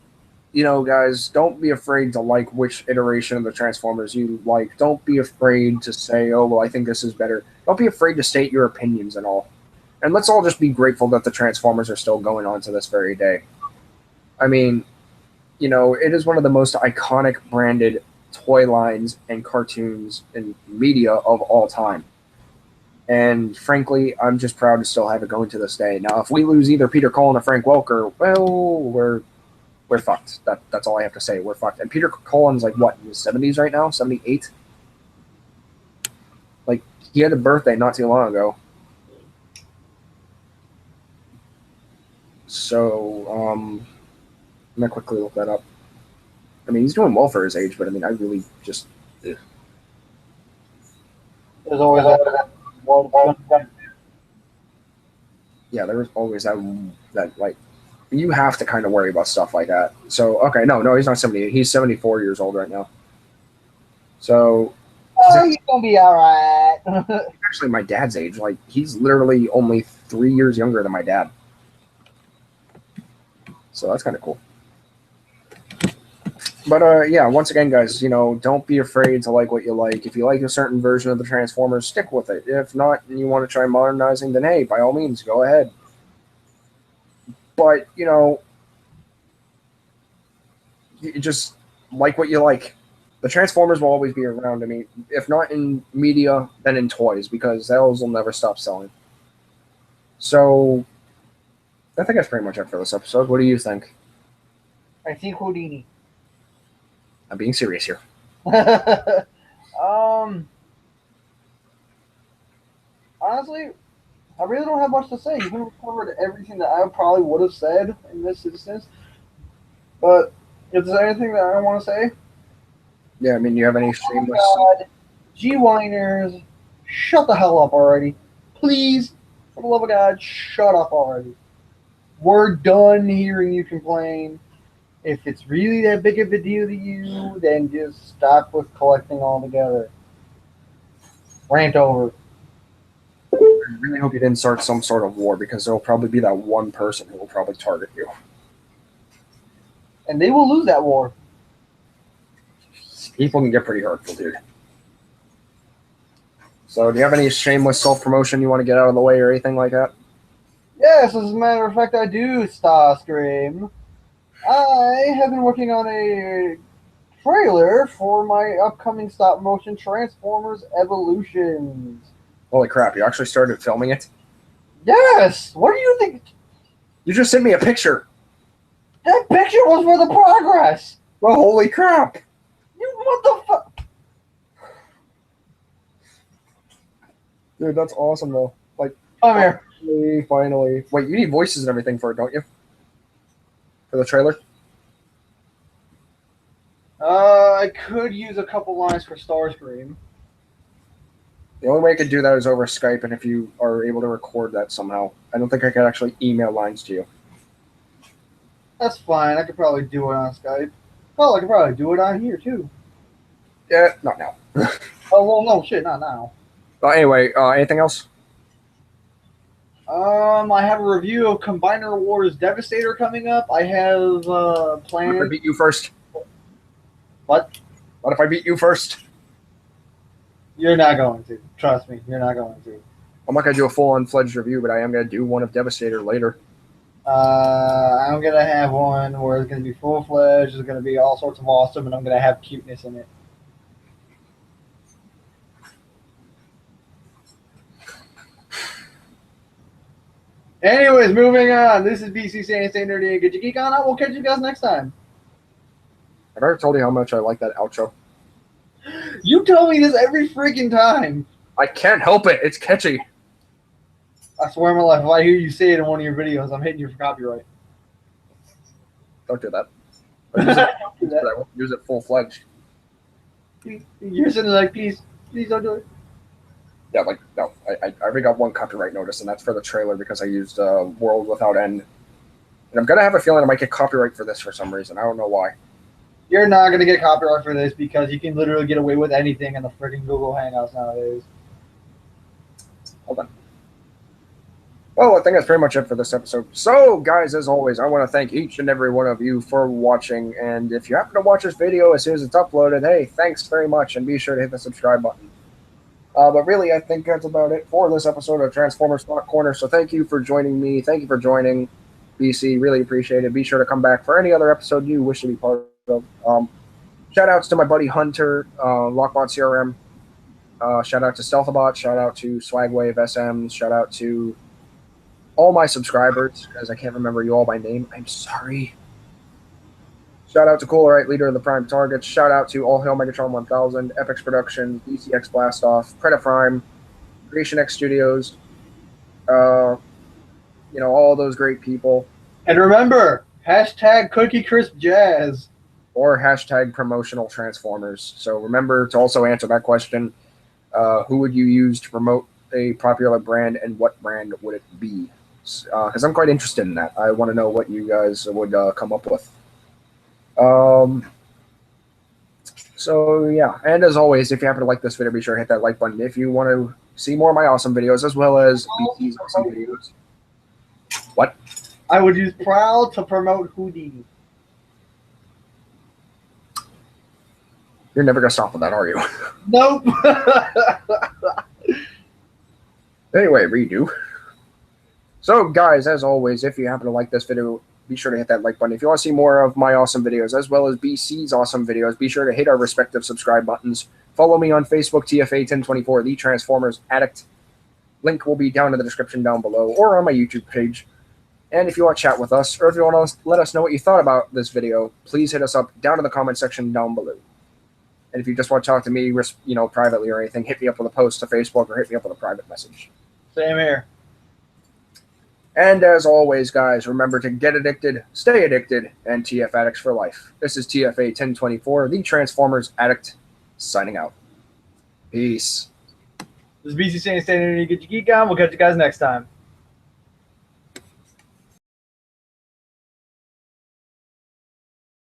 A: guys, don't be afraid to like which iteration of the Transformers you like. Don't be afraid to say, oh, well, I think this is better. Don't be afraid to state your opinions and all. And let's all just be grateful that the Transformers are still going on to this very day. I mean, it is one of the most iconic branded toy lines and cartoons and media of all time. And frankly, I'm just proud to still have it going to this day. Now, if we lose either Peter Cullen or Frank Welker, well, we're fucked. That's all I have to say. We're fucked. And Peter Cullen's like what, in his 70s right now? 78? Like, he had a birthday not too long ago. So, I'm gonna quickly look that up. I mean, he's doing well for his age, but I mean, I really just. Ugh.
C: There's always
A: Yeah, there's always that like, you have to kind of worry about stuff like that. So, okay, no, he's not 78. He's 74 years old right now. So.
C: He's gonna be all right.
A: Actually, my dad's age. Like, he's literally only 3 years younger than my dad. So that's kind of cool. But yeah, once again, guys, don't be afraid to like what you like. If you like a certain version of the Transformers, stick with it. If not, and you want to try modernizing, then hey, by all means, go ahead. But you just like what you like. The Transformers will always be around. I mean, if not in media, then in toys, because those will never stop selling. So I think that's pretty much it for this episode. What do you think?
C: I think Houdini.
A: I'm being serious here.
C: Honestly, I really don't have much to say. You've covered everything that I probably would have said in this instance. But if there's anything that I don't want to say,
A: yeah, I mean, you have any shameless?
C: God, G-Winers, shut the hell up already, please. For the love of God, shut up already. We're done hearing you complain. If it's really that big of a deal to you, then just stop with collecting altogether. Rant over.
A: I really hope you didn't start some sort of war, because there will probably be that one person who will probably target you.
C: And they will lose that war.
A: People can get pretty hurtful, dude. So do you have any shameless self-promotion you want to get out of the way or anything like that?
C: Yes, as a matter of fact, I do, Starscream. I have been working on a trailer for my upcoming stop-motion Transformers Evolutions.
A: Holy crap, you actually started filming it?
C: Yes! What do you think?
A: You just sent me a picture.
C: That picture was for the progress!
A: Well, holy crap.
C: You what the fuck?
A: Dude, that's awesome, though. Like,
C: Come here.
A: Finally. Wait, you need voices and everything for it, don't you? For the trailer?
C: I could use a couple lines for Starscream.
A: The only way I could do that is over Skype, and if you are able to record that somehow. I don't think I could actually email lines to you.
C: That's fine. I could probably do it on Skype. Well, I could probably do it on here, too.
A: Yeah, not now.
C: Oh, well, no, shit, not now.
A: Anyway, anything else?
C: I have a review of Combiner Wars Devastator coming up. I have planned...
A: What if I beat you first?
C: What?
A: What if I beat you first?
C: You're not going to. Trust me, you're not going to.
A: I'm not going to do a full-on fledged review, but I am going to do one of Devastator later.
C: I'm gonna have one where it's gonna be full fledged. It's gonna be all sorts of awesome, and I'm gonna have cuteness in it. Anyways, moving on. This is BC saying stay nerdy and get your geek on out. We'll catch you guys next time.
A: I've already told you how much I like that outro.
C: You tell me this every freaking time.
A: I can't help it. It's catchy.
C: I swear on my life, if I hear you say it in one of your videos, I'm hitting you for copyright.
A: Don't do that. I won't use it full-fledged.
C: You're sitting there like, please don't do it.
A: Yeah, like, no. I already got one copyright notice, and that's for the trailer because I used World Without End. And I'm going to have a feeling I might get copyright for this for some reason. I don't know why.
C: You're not going to get copyright for this because you can literally get away with anything in the freaking Google Hangouts nowadays.
A: Hold on. Well, I think that's pretty much it for this episode. So, guys, as always, I want to thank each and every one of you for watching. And if you happen to watch this video as soon as it's uploaded, hey, thanks very much. And be sure to hit the subscribe button. But really, I think that's about it for this episode of Transformers Spot Corner. So thank you for joining me. Thank you for joining BC. Really appreciate it. Be sure to come back for any other episode you wish to be part of. Shout outs to my buddy Hunter, Lockbot CRM. Shout out to Stealthabot. Shout out to Swagwave SM. Shout out to all my subscribers, because I can't remember you all by name. I'm sorry. Shout out to Coolerite, leader of the Prime Targets. Shout out to All Hail Megatron 1000, Epix Productions, DCX Blastoff, Credit Prime, Creation X Studios. All those great people.
C: And remember, hashtag Cookie Crisp Jazz.
A: Or hashtag promotional Transformers. So remember to also answer that question. Who would you use to promote a popular brand, and what brand would it be? Because I'm quite interested in that. I want to know what you guys would come up with. So yeah, and as always, if you happen to like this video, be sure to hit that like button. If you want to see more of my awesome videos, as well as BC's awesome videos. What?
C: I would use Proud to promote Houdini.
A: You're never gonna stop with that, are you?
C: Nope.
A: Anyway, redo. So, guys, as always, if you happen to like this video, be sure to hit that like button. If you want to see more of my awesome videos, as well as BC's awesome videos, be sure to hit our respective subscribe buttons. Follow me on Facebook, TFA1024, The Transformers Addict. Link will be down in the description down below, or on my YouTube page. And if you want to chat with us, or if you want to let us know what you thought about this video, please hit us up down in the comment section down below. And if you just want to talk to me, privately or anything, hit me up with a post to Facebook or hit me up with a private message.
C: Same here.
A: And as always, guys, remember to get addicted, stay addicted, and TF Addicts for life. This is TFA 1024, the Transformers Addict, signing out. Peace.
C: This is BC saying stay nerdy, get your geek on. We'll catch you guys next time.